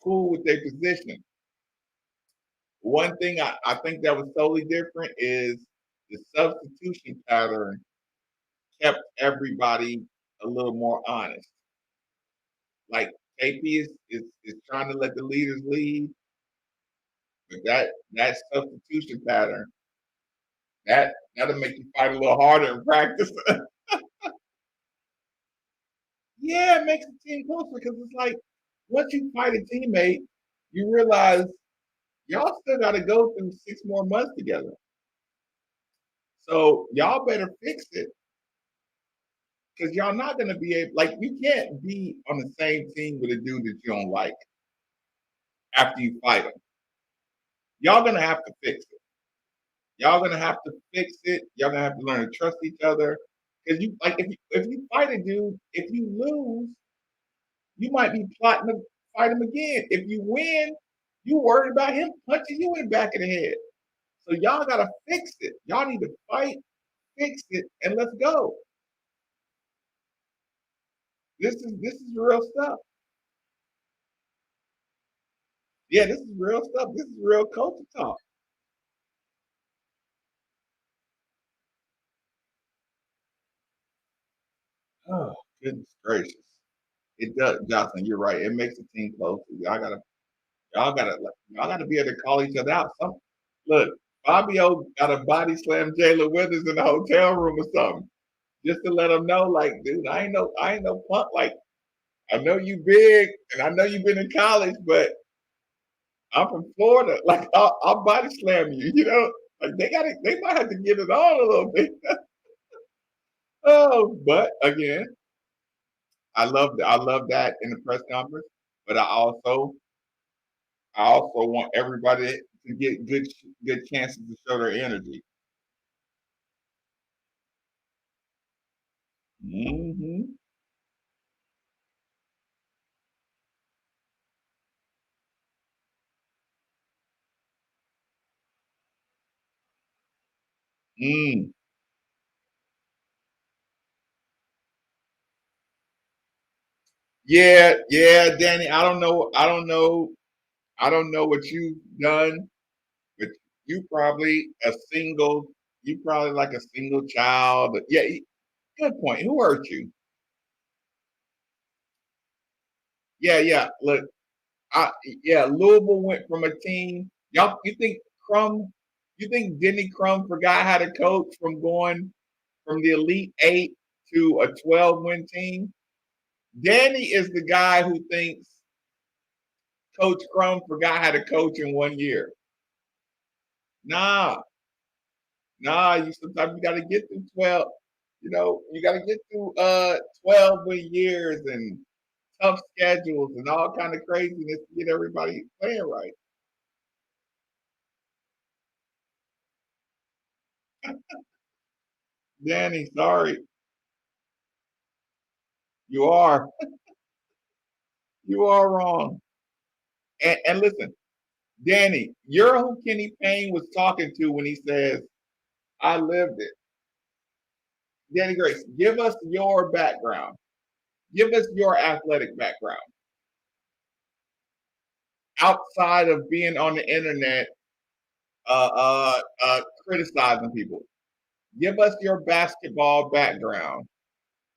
cool with their position. One thing I think that was totally different is the substitution pattern kept everybody a little more honest. Like KP is trying to let the leaders lead, but that substitution pattern that'll make you fight a little harder in practice. Yeah, it makes the team closer because it's like once you fight a teammate, you realize y'all still got to go through 6 more months together. So y'all better fix it because y'all not gonna be able, like, you can't be on the same team with a dude that you don't like after you fight him. Y'all gonna have to fix it. Y'all gonna have to fix it. Y'all gonna have to learn to trust each other. Because you like if you fight a dude, if you lose, you might be plotting to fight him again. If you win, you worried about him punching you in the back of the head. So y'all gotta fix it. Y'all need to fight, fix it, and let's go. This is real stuff. Yeah, this is real stuff. This is real culture talk. Oh, goodness gracious. It does, Johnson. You're right. It makes the team closer. Y'all gotta be able to call each other out. Look, Fabio got a body slam Jalen Withers in the hotel room or something, just to let him know, like, dude, I ain't no punk. Like, I know you big, and I know you've been in college, but I'm from Florida. Like, I'll body slam you. Like they might have to get it on a little bit. Oh, but again, I love that in the press conference. But I also want everybody to get good chances to show their energy. Hmm. Mm. Yeah, yeah, Danny. I don't know what you've done, but you probably a single. You probably like a single child. Yeah, good point. Who hurt you? Yeah, yeah. Look, yeah. Louisville went from a team. Y'all, you think Crum? You think Denny Crum forgot how to coach from going from the Elite Eight to a 12-win team? Danny is the guy who thinks Coach Crum forgot how to coach in 1 year. Nah. Sometimes you got to get through 12. You got to get through 12-win years and tough schedules and all kind of craziness to get everybody playing right. Danny, sorry. You are. You are wrong. And listen, Danny, you're who Kenny Payne was talking to when he says, I lived it. Danny Grace, give us your background. Give us your athletic background. Outside of being on the internet criticizing people. Give us your basketball background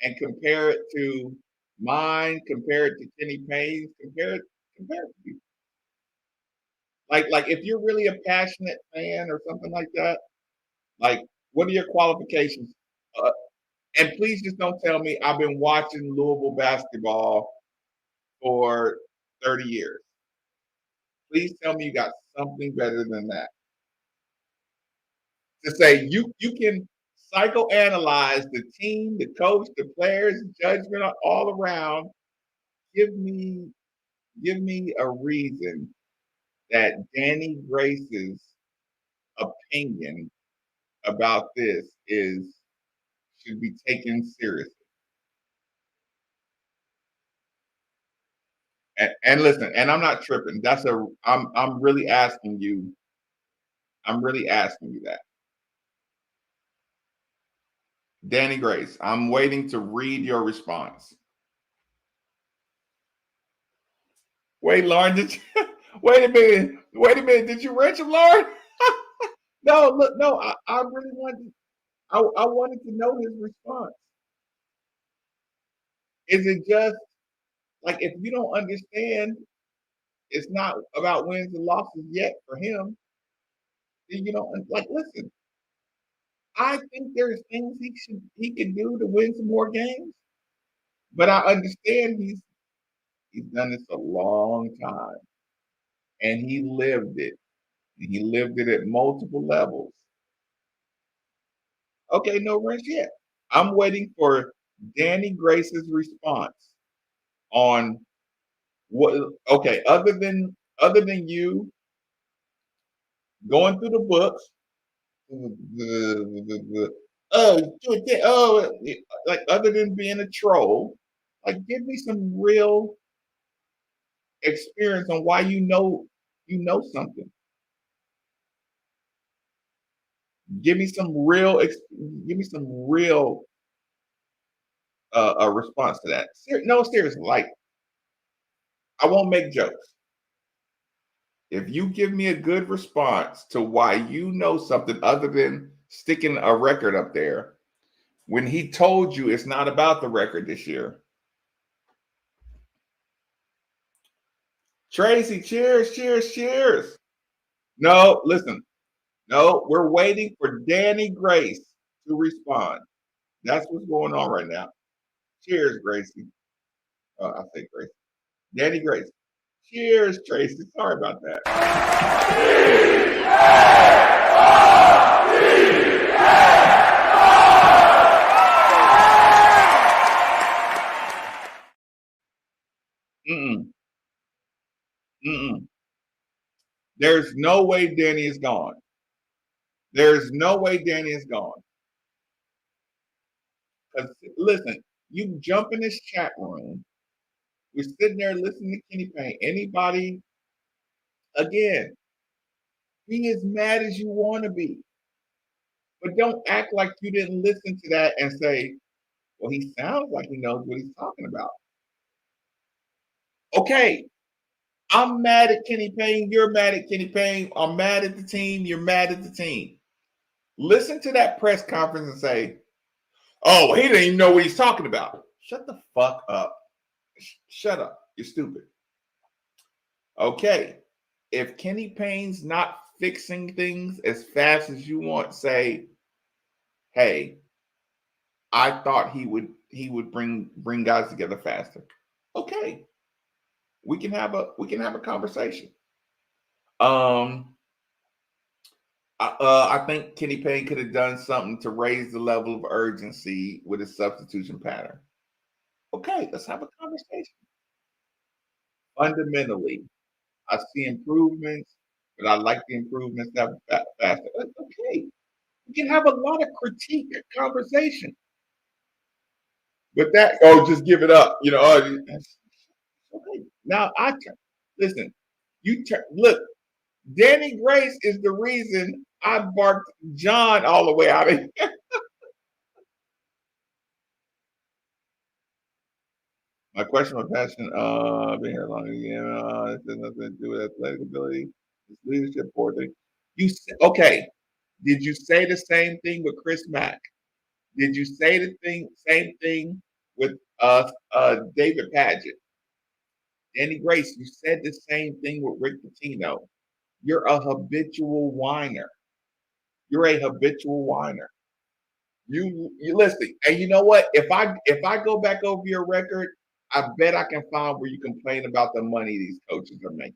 and compare it to mine, compare it to Kenny Payne's, compare it to people. Like if you're really a passionate fan or something like that, like what are your qualifications? And please just don't tell me I've been watching Louisville basketball for 30 years. Please tell me you got something better than that. To say you can psychoanalyze the team, the coach, the players, judgment all around. Give me a reason that Danny Grace's opinion about this should be taken seriously. And listen, and I'm not tripping. I'm really asking you. I'm really asking you that. Danny Grace, I'm waiting to read your response. Wait, Lauren, did you wait a minute. Did you wrench him, Lauren? No, look, no, I really wanted I wanted to know his response. Is it just like if you don't understand it's not about wins and losses yet for him, then you don't like listen. I think there's things he can do to win some more games, but I understand he's done this a long time and he lived it. He lived it at multiple levels. Okay, no wrench yet. I'm waiting for Danny Grace's response on what. Okay, other than you going through the books, like other than being a troll, like give me some real experience on why you know something. Give me some real a response to that. No, seriously, like I won't make jokes. If you give me a good response to why you know something other than sticking a record up there, when he told you it's not about the record this year. Tracy, cheers, cheers, cheers. No, listen. No, we're waiting for Danny Grace to respond. That's what's going on right now. Cheers, Gracie. I say Grace. Danny Grace. Cheers, Tracy. Sorry about that. Mm-mm. Mm-mm. There's no way Danny is gone. There's no way Danny is gone. Because listen, you jump in this chat room. We're sitting there listening to Kenny Payne. Anybody, again, be as mad as you want to be. But don't act like you didn't listen to that and say, well, he sounds like he knows what he's talking about. Okay, I'm mad at Kenny Payne. You're mad at Kenny Payne. I'm mad at the team. You're mad at the team. Listen to that press conference and say, oh, he didn't even know what he's talking about. Shut the fuck up. Shut up. You're stupid. Okay. If Kenny Payne's not fixing things as fast as you want, say, hey, I thought he would bring guys together faster. Okay, we can have a conversation. Um, I think Kenny Payne could have done something to raise the level of urgency with his substitution pattern. Okay, let's have a conversation. Fundamentally, I see improvements, but I like the improvements that faster. Okay, we can have a lot of critique and conversation. But that, oh, just give it up. Okay. Now listen. Look. Danny Grace is the reason I barked John all the way out of here. My question, my passion, being here long again, it has nothing to do with athletic ability. It's leadership for thing. Okay? Did you say the same thing with Chris Mack? Did you say the same thing with David Paget? Danny Grace, you said the same thing with Rick Pitino. You're a habitual whiner. You're a habitual whiner. You listen, and you know what? If I go back over your record, I bet I can find where you complain about the money these coaches are making.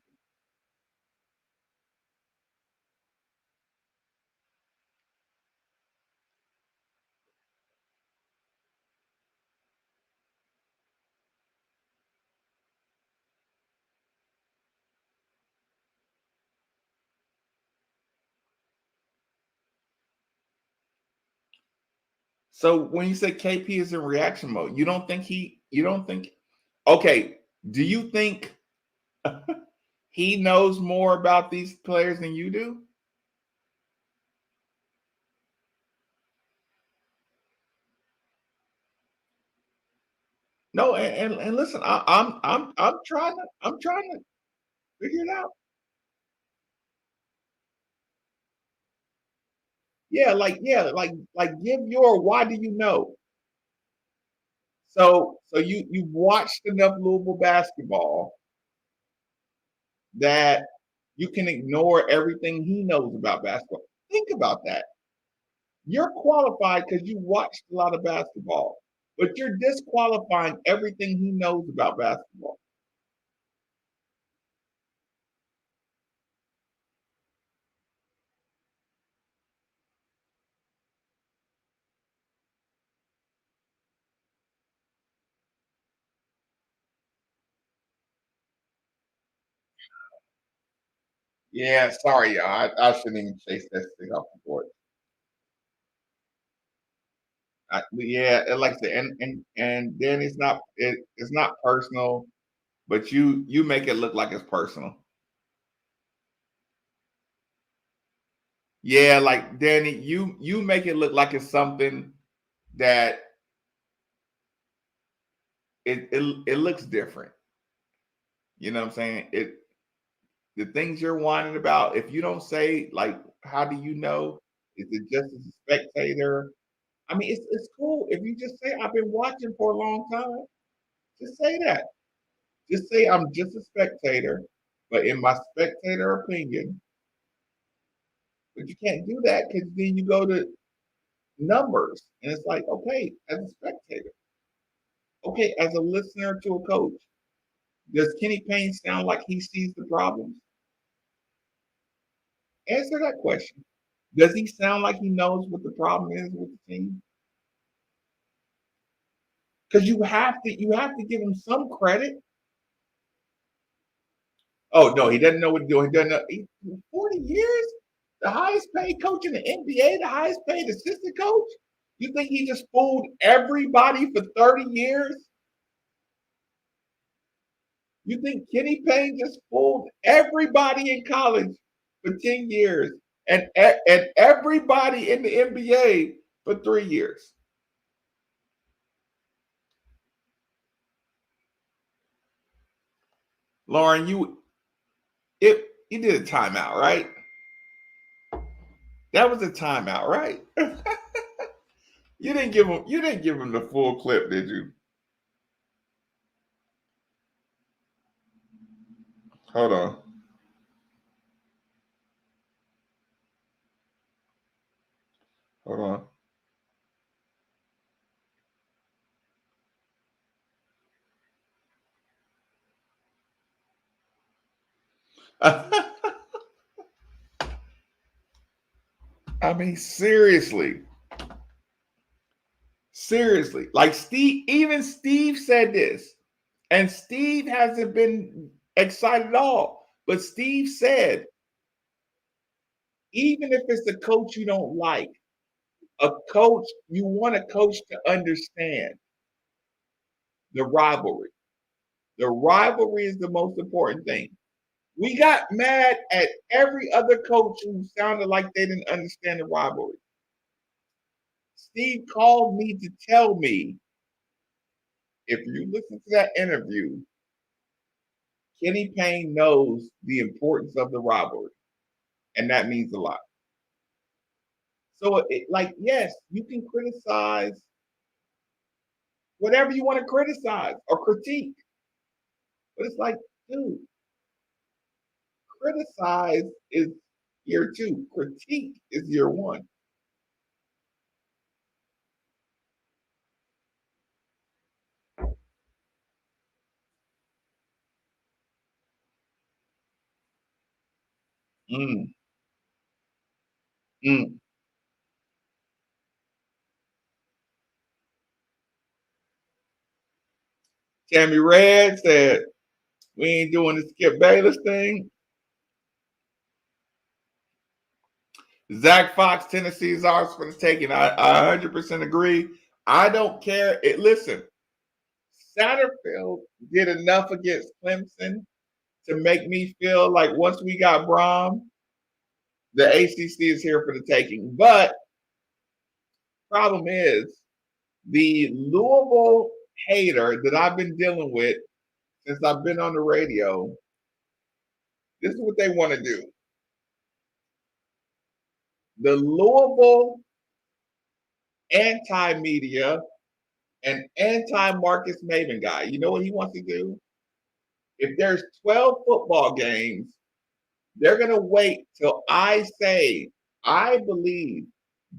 So when you say KP is in reaction mode, you don't think okay, do you think he knows more about these players than you do? No, and listen, I'm trying to figure it out. Yeah, like give your why do you know? So you've watched enough Louisville basketball that you can ignore everything he knows about basketball. Think about that. You're qualified because you watched a lot of basketball, but you're disqualifying everything he knows about basketball. Yeah, sorry, y'all. I shouldn't even chase that thing off the board. Yeah, and like I said, and then it's not personal, but you make it look like it's personal. Yeah, like Danny, you make it look like it's something that it looks different. You know what I'm saying? The things you're whining about, if you don't say like, how do you know? Is it just as a spectator? I mean, it's cool if you just say I've been watching for a long time. Just say that. Just say I'm just a spectator, but in my spectator opinion, but you can't do that because then you go to numbers, and it's like, okay, as a spectator, okay, as a listener to a coach, does Kenny Payne sound like he sees the problems? Answer that question. Does he sound like he knows what the problem is with the team? Because you have to give him some credit. Oh no, he doesn't know what he's doing. He doesn't know. 40 years, the highest paid coach in the NBA, the highest paid assistant coach. You think he just fooled everybody for 30 years? You think Kenny Payne just fooled everybody in college for 10 years and everybody in the NBA for 3 years? Lauren, you did a timeout, right? That was a timeout, right? You didn't give him the full clip, did you? Hold on. I mean, seriously. Seriously. Like even Steve said this, and Steve hasn't been excited at all. But Steve said, even if it's a coach you don't like, you want a coach to understand the rivalry. The rivalry is the most important thing. We got mad at every other coach who sounded like they didn't understand the rivalry. Steve called me to tell me, if you listen to that interview, Kenny Payne knows the importance of the rivalry, and that means a lot. So, yes, you can criticize whatever you want to criticize or critique, but it's like, dude, criticize is year two, critique is year one. Mm, mm. Tammy Red said, we ain't doing the Skip Bayless thing. Zach Fox, Tennessee is ours for the taking. I 100% agree. I don't care. Listen, Satterfield did enough against Clemson to make me feel like once we got Brom, the ACC is here for the taking. But problem is, the Louisville hater that I've been dealing with since I've been on the radio, this is what they want to do. The Louisville anti-media and anti-Marcus Maven guy, you know what he wants to do? If there's 12 football games, they're going to wait till I say, I believe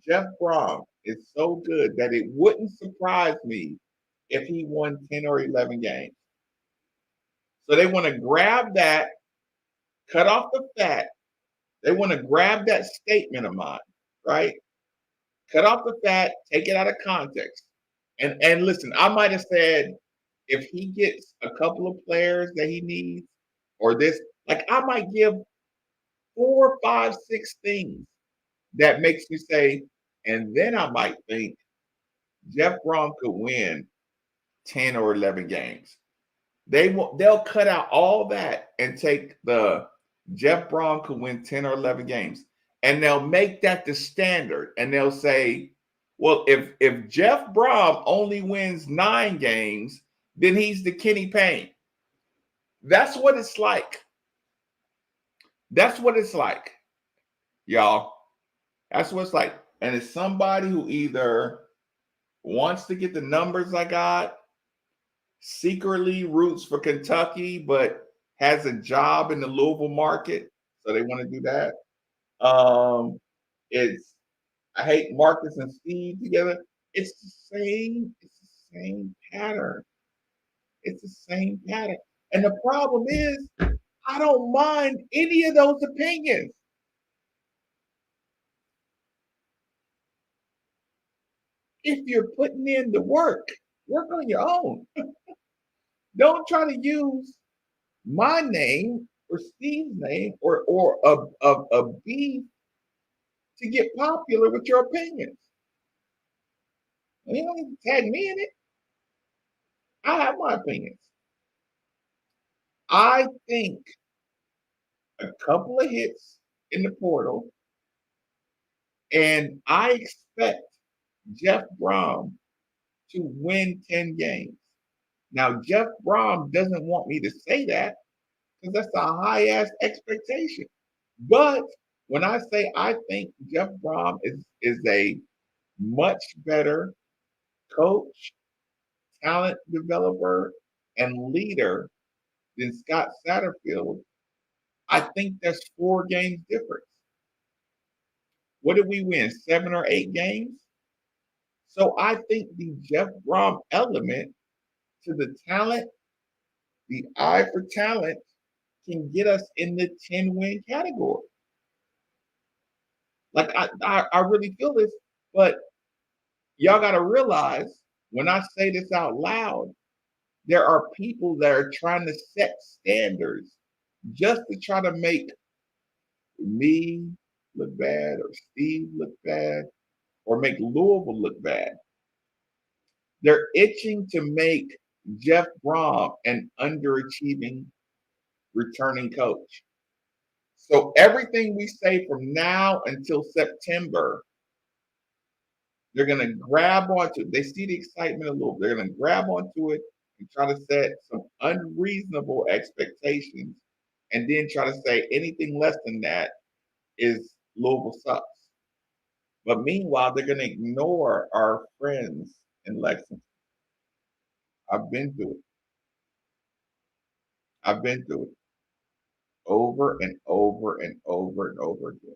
Jeff Brom is so good that it wouldn't surprise me if he won 10 or 11 games. So they want to grab that, cut off the fat. They want to grab that statement of mine, right? Cut off the fat, take it out of context. And listen, I might have said if he gets a couple of players that he needs, or this, like I might give 4, 5, 6 things that makes you say, and then I might think Jeff Brom could win 10 or 11 games. They'll cut out all that and take the Jeff Brom could win 10 or 11 games. And they'll make that the standard. And they'll say, well, if Jeff Brom only wins 9 games, then he's the Kenny Payne. That's what it's like. That's what it's like, y'all. That's what it's like. And it's somebody who either wants to get the numbers I got, secretly roots for Kentucky, but has a job in the Louisville market, so they want to do that. It's I hate Marcus and Steve together. It's the same pattern. It's the same pattern. And the problem is, I don't mind any of those opinions. If you're putting in the work on your own. Don't try to use my name or Steve's name or a beef to get popular with your opinions. You don't need to tag me in it. I have my opinions. I think a couple of hits in the portal, and I expect Jeff Brom to win 10 games. Now, Jeff Brom doesn't want me to say that because that's a high ass expectation. But when I say I think Jeff Brom is a much better coach, talent developer, and leader than Scott Satterfield, I think that's 4 games difference. What did we win? 7 or 8 games? So I think the Jeff Brom element to the talent, the eye for talent, can get us in the 10-win category. Like I really feel this, but y'all got to realize when I say this out loud, there are people that are trying to set standards just to try to make me look bad or Steve look bad or make Louisville look bad. They're itching to make Jeff Brom an underachieving returning coach. So everything we say from now until September, they're going to grab onto. They see the excitement a little. They're going to grab onto it and try to set some unreasonable expectations, and then try to say anything less than that is Louisville sucks. But meanwhile, they're going to ignore our friends in Lexington. I've been through it. I've been through it over and over and over and over again.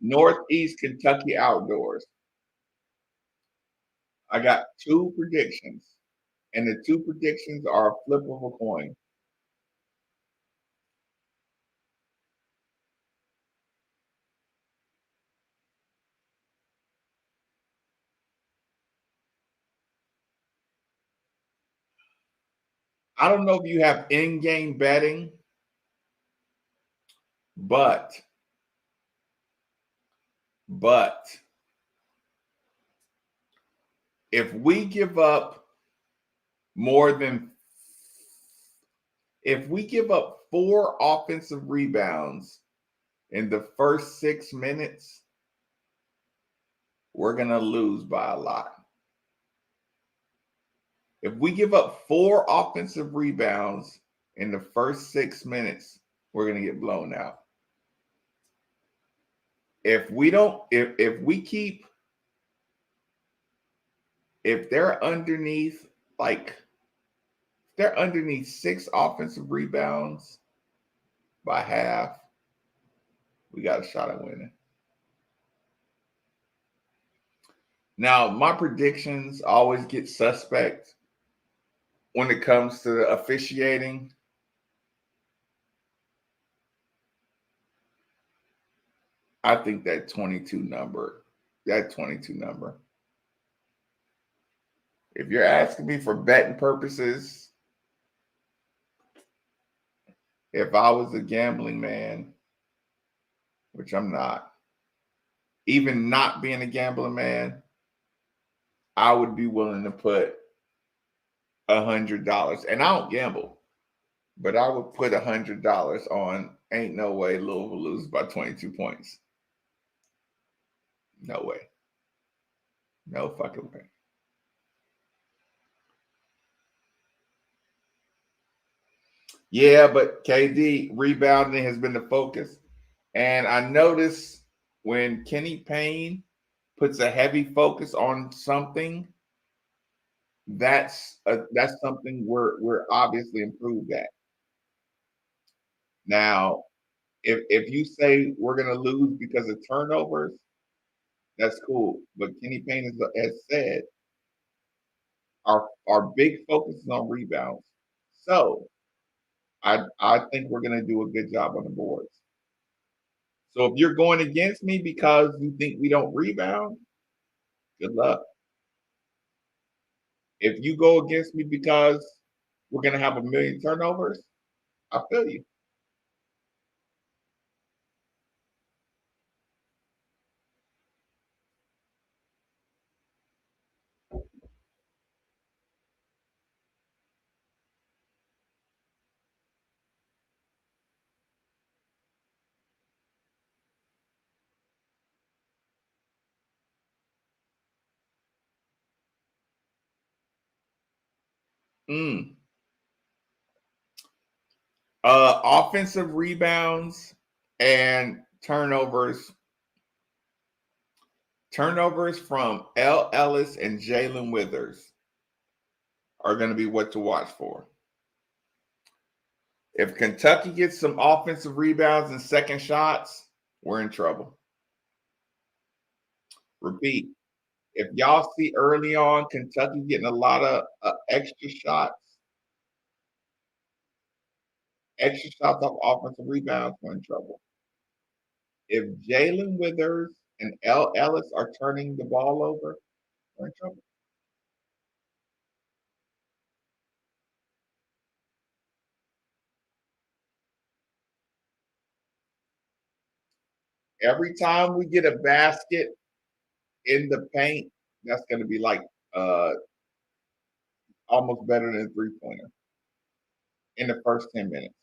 Northeast Kentucky Outdoors. I got 2 predictions, and the 2 predictions are a flip of a coin. I don't know if you have in-game betting, but if we give up more than if we give up 4 offensive rebounds in the first 6 minutes, we're going to lose by a lot. If we give up 4 offensive rebounds in the first 6 minutes, we're going to get blown out. If we don't, if we keep, if they're underneath, like, if they're underneath 6 offensive rebounds by half, we got a shot at winning. Now, my predictions always get suspect when it comes to officiating. I think that 22 number. If you're asking me for betting purposes, if I was a gambling man, which I'm not, even not being a gambling man, I would be willing to put $100. And I don't gamble, but I would put $100 on ain't no way Louisville loses by 22 points. No way. No fucking way. Yeah, but KD rebounding has been the focus. And I notice when Kenny Payne puts a heavy focus on something, that's something we're obviously improved at. Now, if you say we're gonna lose because of turnovers, that's cool. But Kenny Payne has said our big focus is on rebounds. So I think we're gonna do a good job on the boards. So if you're going against me because you think we don't rebound, good luck. If you go against me because we're going to have a million turnovers, I feel you. Mm. Offensive rebounds and turnovers. Turnovers from L. Ellis and Jalen Withers are going to be what to watch for. If Kentucky gets some offensive rebounds and second shots, we're in trouble. Repeat. If y'all see early on Kentucky getting a lot of extra shots off offensive rebounds, we're in trouble. If Jalen Withers and Ellis are turning the ball over, we're in trouble. Every time we get a basket in the paint, that's going to be like almost better than a three-pointer in the first 10 minutes.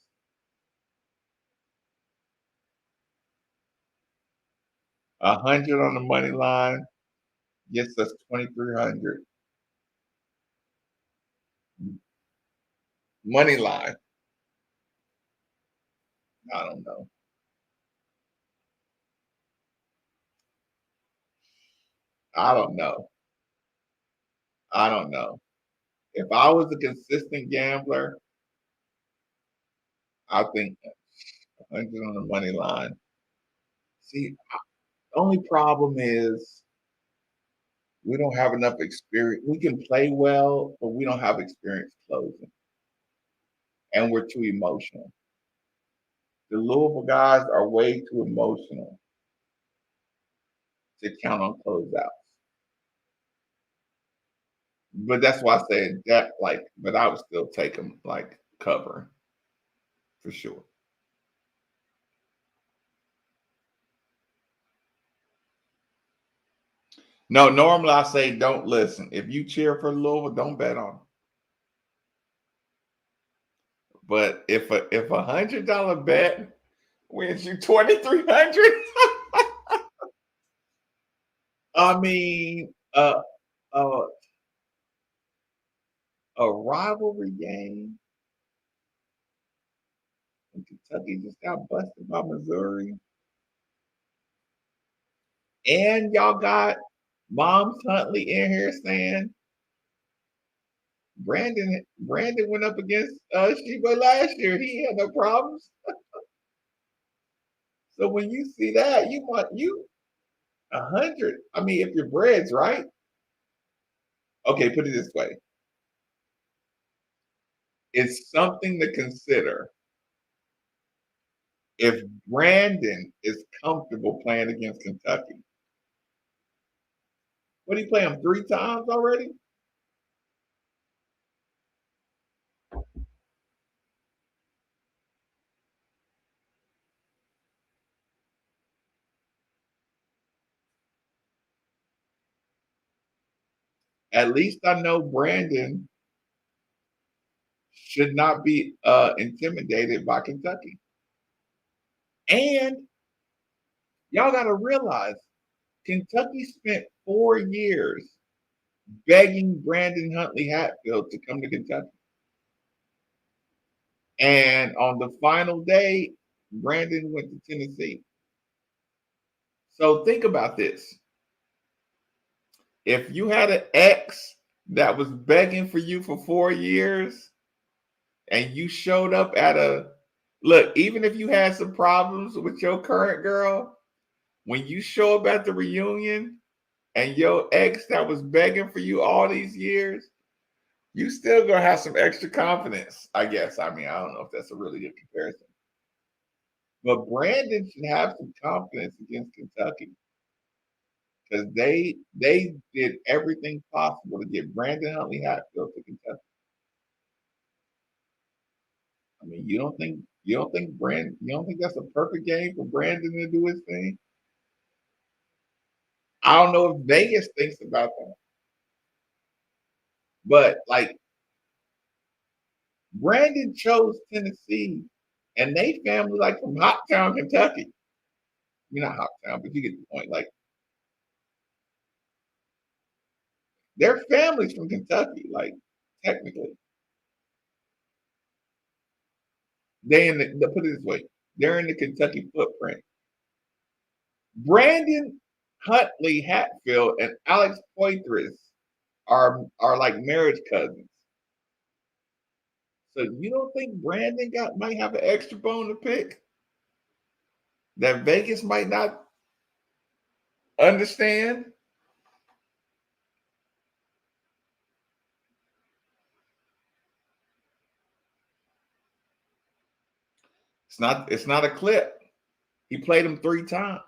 100 on the money line gets us 2,300. Money line. I don't know. I don't know. I don't know. If I was a consistent gambler, I think 100 on the money line. See, the only problem is we don't have enough experience. We can play well, but we don't have experience closing. And we're too emotional. The Louisville guys are way too emotional to count on closeouts. But that's why I said that, but I would still take them covering for sure. No, normally I say don't listen. If you cheer for Louisville, don't bet on them. But if a $100 bet wins you 2,300, I mean, a rivalry game. And Kentucky just got busted by Missouri, and y'all got Moms Huntley in here saying Brandon went up against Sheba last year. He had no problems. So when you see that, you want 100. I mean, if your bread's right. Okay, put it this way. It's something to consider if Brandon is comfortable playing against Kentucky. What did he play him 3 times already? At least I know Brandon should not be intimidated by Kentucky. And y'all got to realize Kentucky spent 4 years begging Brandon Huntley Hatfield to come to Kentucky. And on the final day, Brandon went to Tennessee. So think about this. If you had an ex that was begging for you for 4 years and you showed up look, even if you had some problems with your current girl, when you show up at the reunion and your ex that was begging for you all these years, you still gonna have some extra confidence, I guess. I mean, I don't know if that's a really good comparison. But Brandon should have some confidence against Kentucky because they did everything possible to get Brandon Huntley Hatfield to Kentucky. I mean, you don't think that's a perfect game for Brandon to do his thing? I don't know if Vegas thinks about that. But Brandon chose Tennessee and they family from Hoptown, Kentucky. You're not Hoptown, but you get the point. Their family's from Kentucky, technically. Put it this way, they're in the Kentucky footprint. Brandon Huntley Hatfield and Alex Poitras are like marriage cousins. So you don't think Brandon might have an extra bone to pick that Vegas might not understand? It's not a clip. He played him 3 times.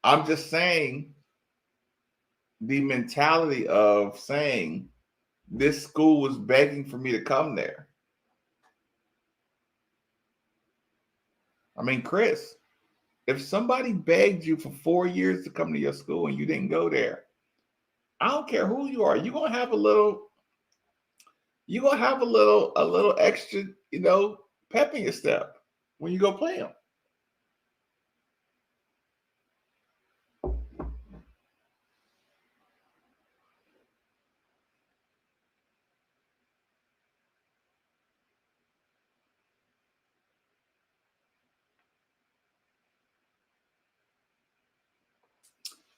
I'm just saying the mentality of saying this school was begging for me to come there. I mean, Chris, if somebody begged you for 4 years to come to your school and you didn't go there, I don't care who you are, you're gonna have a little extra, pep in your step when you go play them.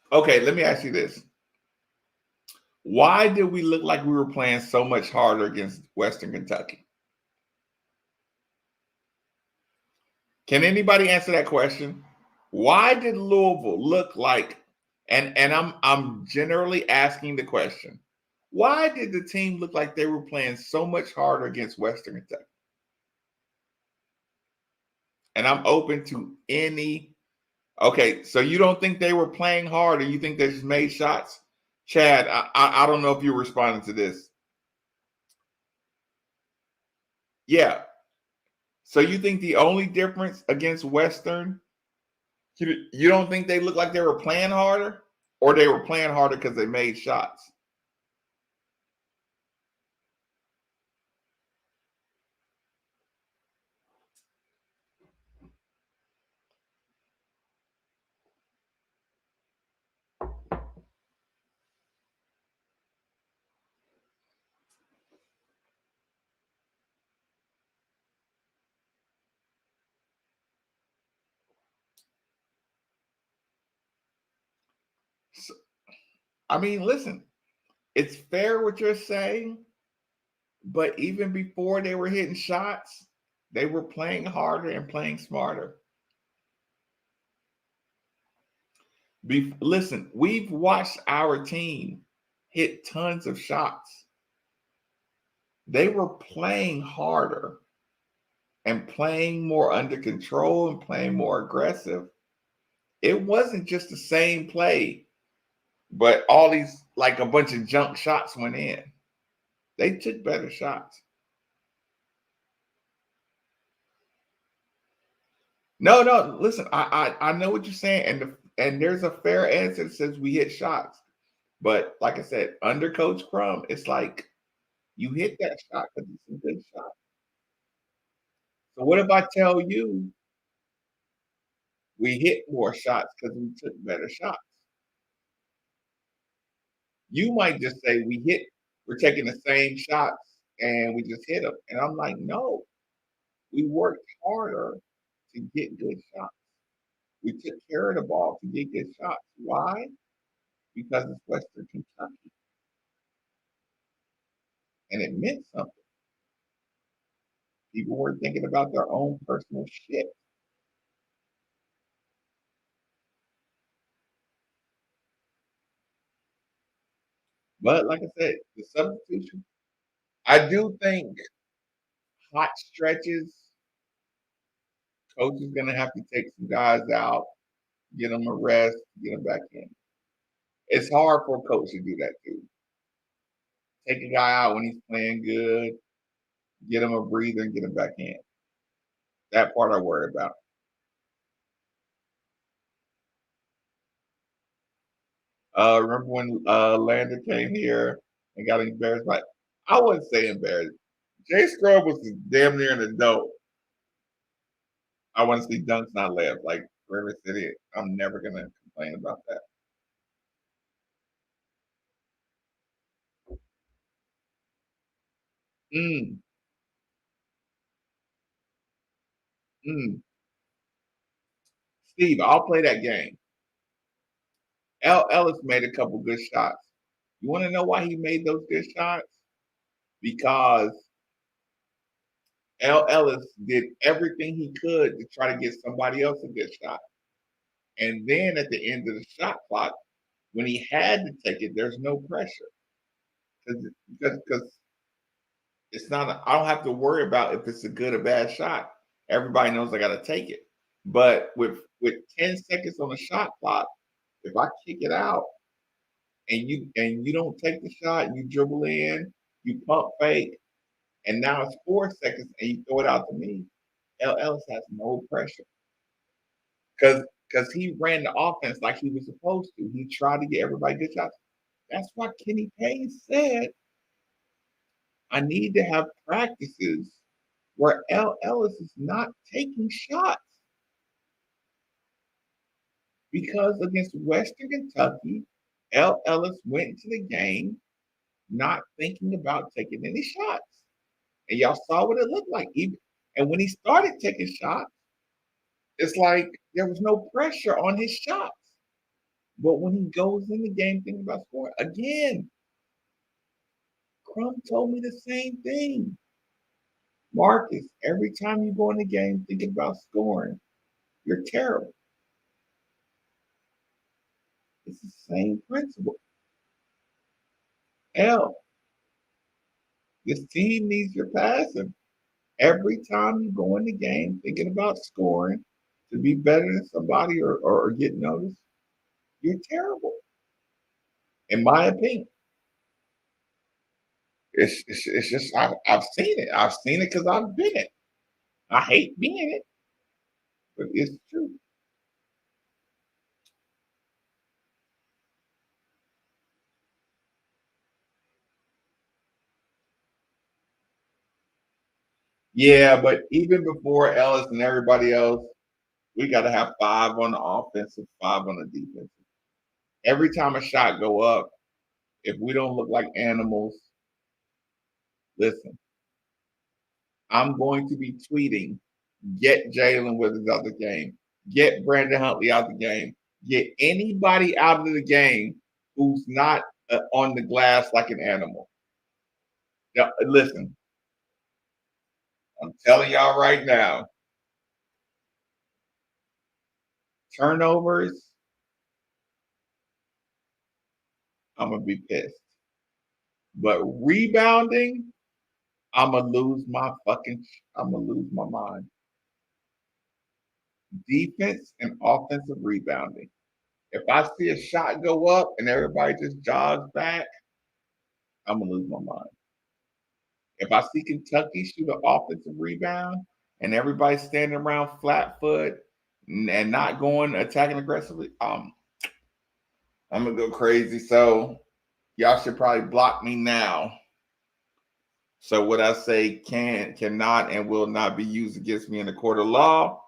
Okay, let me ask you this. Why did we look like we were playing so much harder against Western Kentucky? Can anybody answer that question? Why did Louisville look like, and I'm generally asking the question, why did the team look like they were playing so much harder against Western Kentucky? And I'm open to any. Okay, so you don't think they were playing hard, or you think they just made shots? Chad, I don't know if you're responding to this. Yeah. So you think the only difference against Western, you don't think they looked like they were playing harder, or they were playing harder because they made shots? So, I mean, listen, it's fair what you're saying, but even before they were hitting shots, they were playing harder and playing smarter. Listen, we've watched our team hit tons of shots. They were playing harder and playing more under control and playing more aggressive. It wasn't just the same play, but all these, like, a bunch of junk shots went in. They took better shots. No, no, listen, I know what you're saying, and there's a fair answer that says we hit shots. But like I said, under Coach Crum, it's like you hit that shot because it's a good shot. So what if I tell you we hit more shots because we took better shots? You might just say we're taking the same shots and we just hit them. And I'm like, no, we worked harder to get good shots. We took care of the ball to get good shots. Why? Because it's Western Kentucky and it meant something. People were thinking about their own personal shit. But like I said, the substitution, I do think hot stretches, coach is going to have to take some guys out, get them a rest, get them back in. It's hard for a coach to do that too. Take a guy out when he's playing good, get him a breather, and get him back in. That part I worry about. Remember when Lander came here and got embarrassed by? I wouldn't say embarrassed. Jay Scrub was damn near an adult. I want to see dunks not layups. Like River City, I'm never gonna complain about that. Mm, mm. Steve, I'll play that game. Ellis made a couple good shots. You want to know why he made those good shots? because L. Ellis did everything he could to try to get somebody else a good shot. And then at the end of the shot clock, when he had to take it, there's no pressure because it's not. I don't have to worry about if it's a good or bad shot. Everybody knows I got to take it. But with 10 seconds on the shot clock, if I kick it out and you don't take the shot, you dribble in, you pump fake, and now it's 4 seconds and you throw it out to me. L. Ellis has no pressure because he ran the offense like he was supposed to. He tried to get everybody good shots. That's why Kenny Payne said, I need to have practices where L. Ellis is not taking shots. Because against Western Kentucky, L. Ellis went into the game not thinking about taking any shots. And y'all saw what it looked like. And when he started taking shots, it's like there was no pressure on his shots. But when he goes in the game thinking about scoring, again, Crum told me the same thing. Marcus, every time you go in the game thinking about scoring, you're terrible. It's the same principle. L, this team needs your passing. Every time you go in the game thinking about scoring to be better than somebody or get noticed, you're terrible. In my opinion. It's just I've seen it. I've seen it because I've been it. I hate being it, but it's true. Yeah, but even before Ellis and everybody else, we got to have 5 on the offensive, 5 on the defensive. Every time a shot go up, if we don't look like animals, listen, I'm going to be tweeting, get Jalen Withers out the game, get Brandon Huntley out the game, get anybody out of the game who's not on the glass like an animal. Now, listen, I'm telling y'all right now, turnovers, I'm gonna be pissed. But rebounding, I'm gonna lose my mind. Defense and offensive rebounding. If I see a shot go up and everybody just jogs back, I'm gonna lose my mind. If I see Kentucky shoot an offensive rebound and everybody's standing around flat foot and not going attacking aggressively, I'm gonna go crazy. So y'all should probably block me now. So what I say cannot, and will not be used against me in the court of law.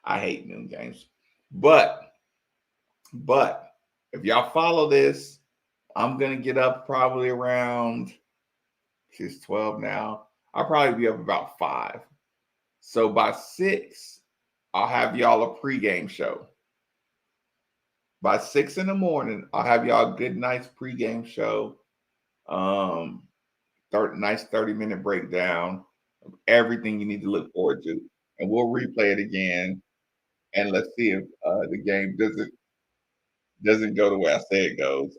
I hate noon games. But if y'all follow this, I'm gonna get up probably around, it's 12 now. I'll probably be up about 5. So by 6, I'll have y'all a pregame show. By 6 in the morning, I'll have y'all a good, nice pregame show. Nice 30-minute breakdown of everything you need to look forward to. And we'll replay it again. And let's see if the game doesn't go the way I say it goes.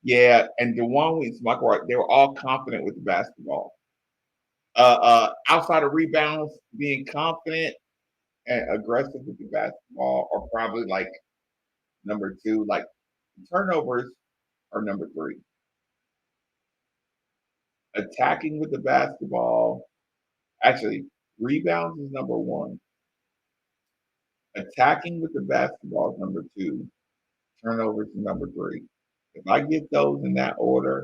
Yeah, and DeJuan Weeks, Michael, they were all confident with the basketball. Outside of rebounds, being confident and aggressive with the basketball are probably like number 2. Like turnovers are number 3. Attacking with the basketball, actually, rebounds is number 1. Attacking with the basketball is number 2. Turnovers is number 3. If I get those in that order,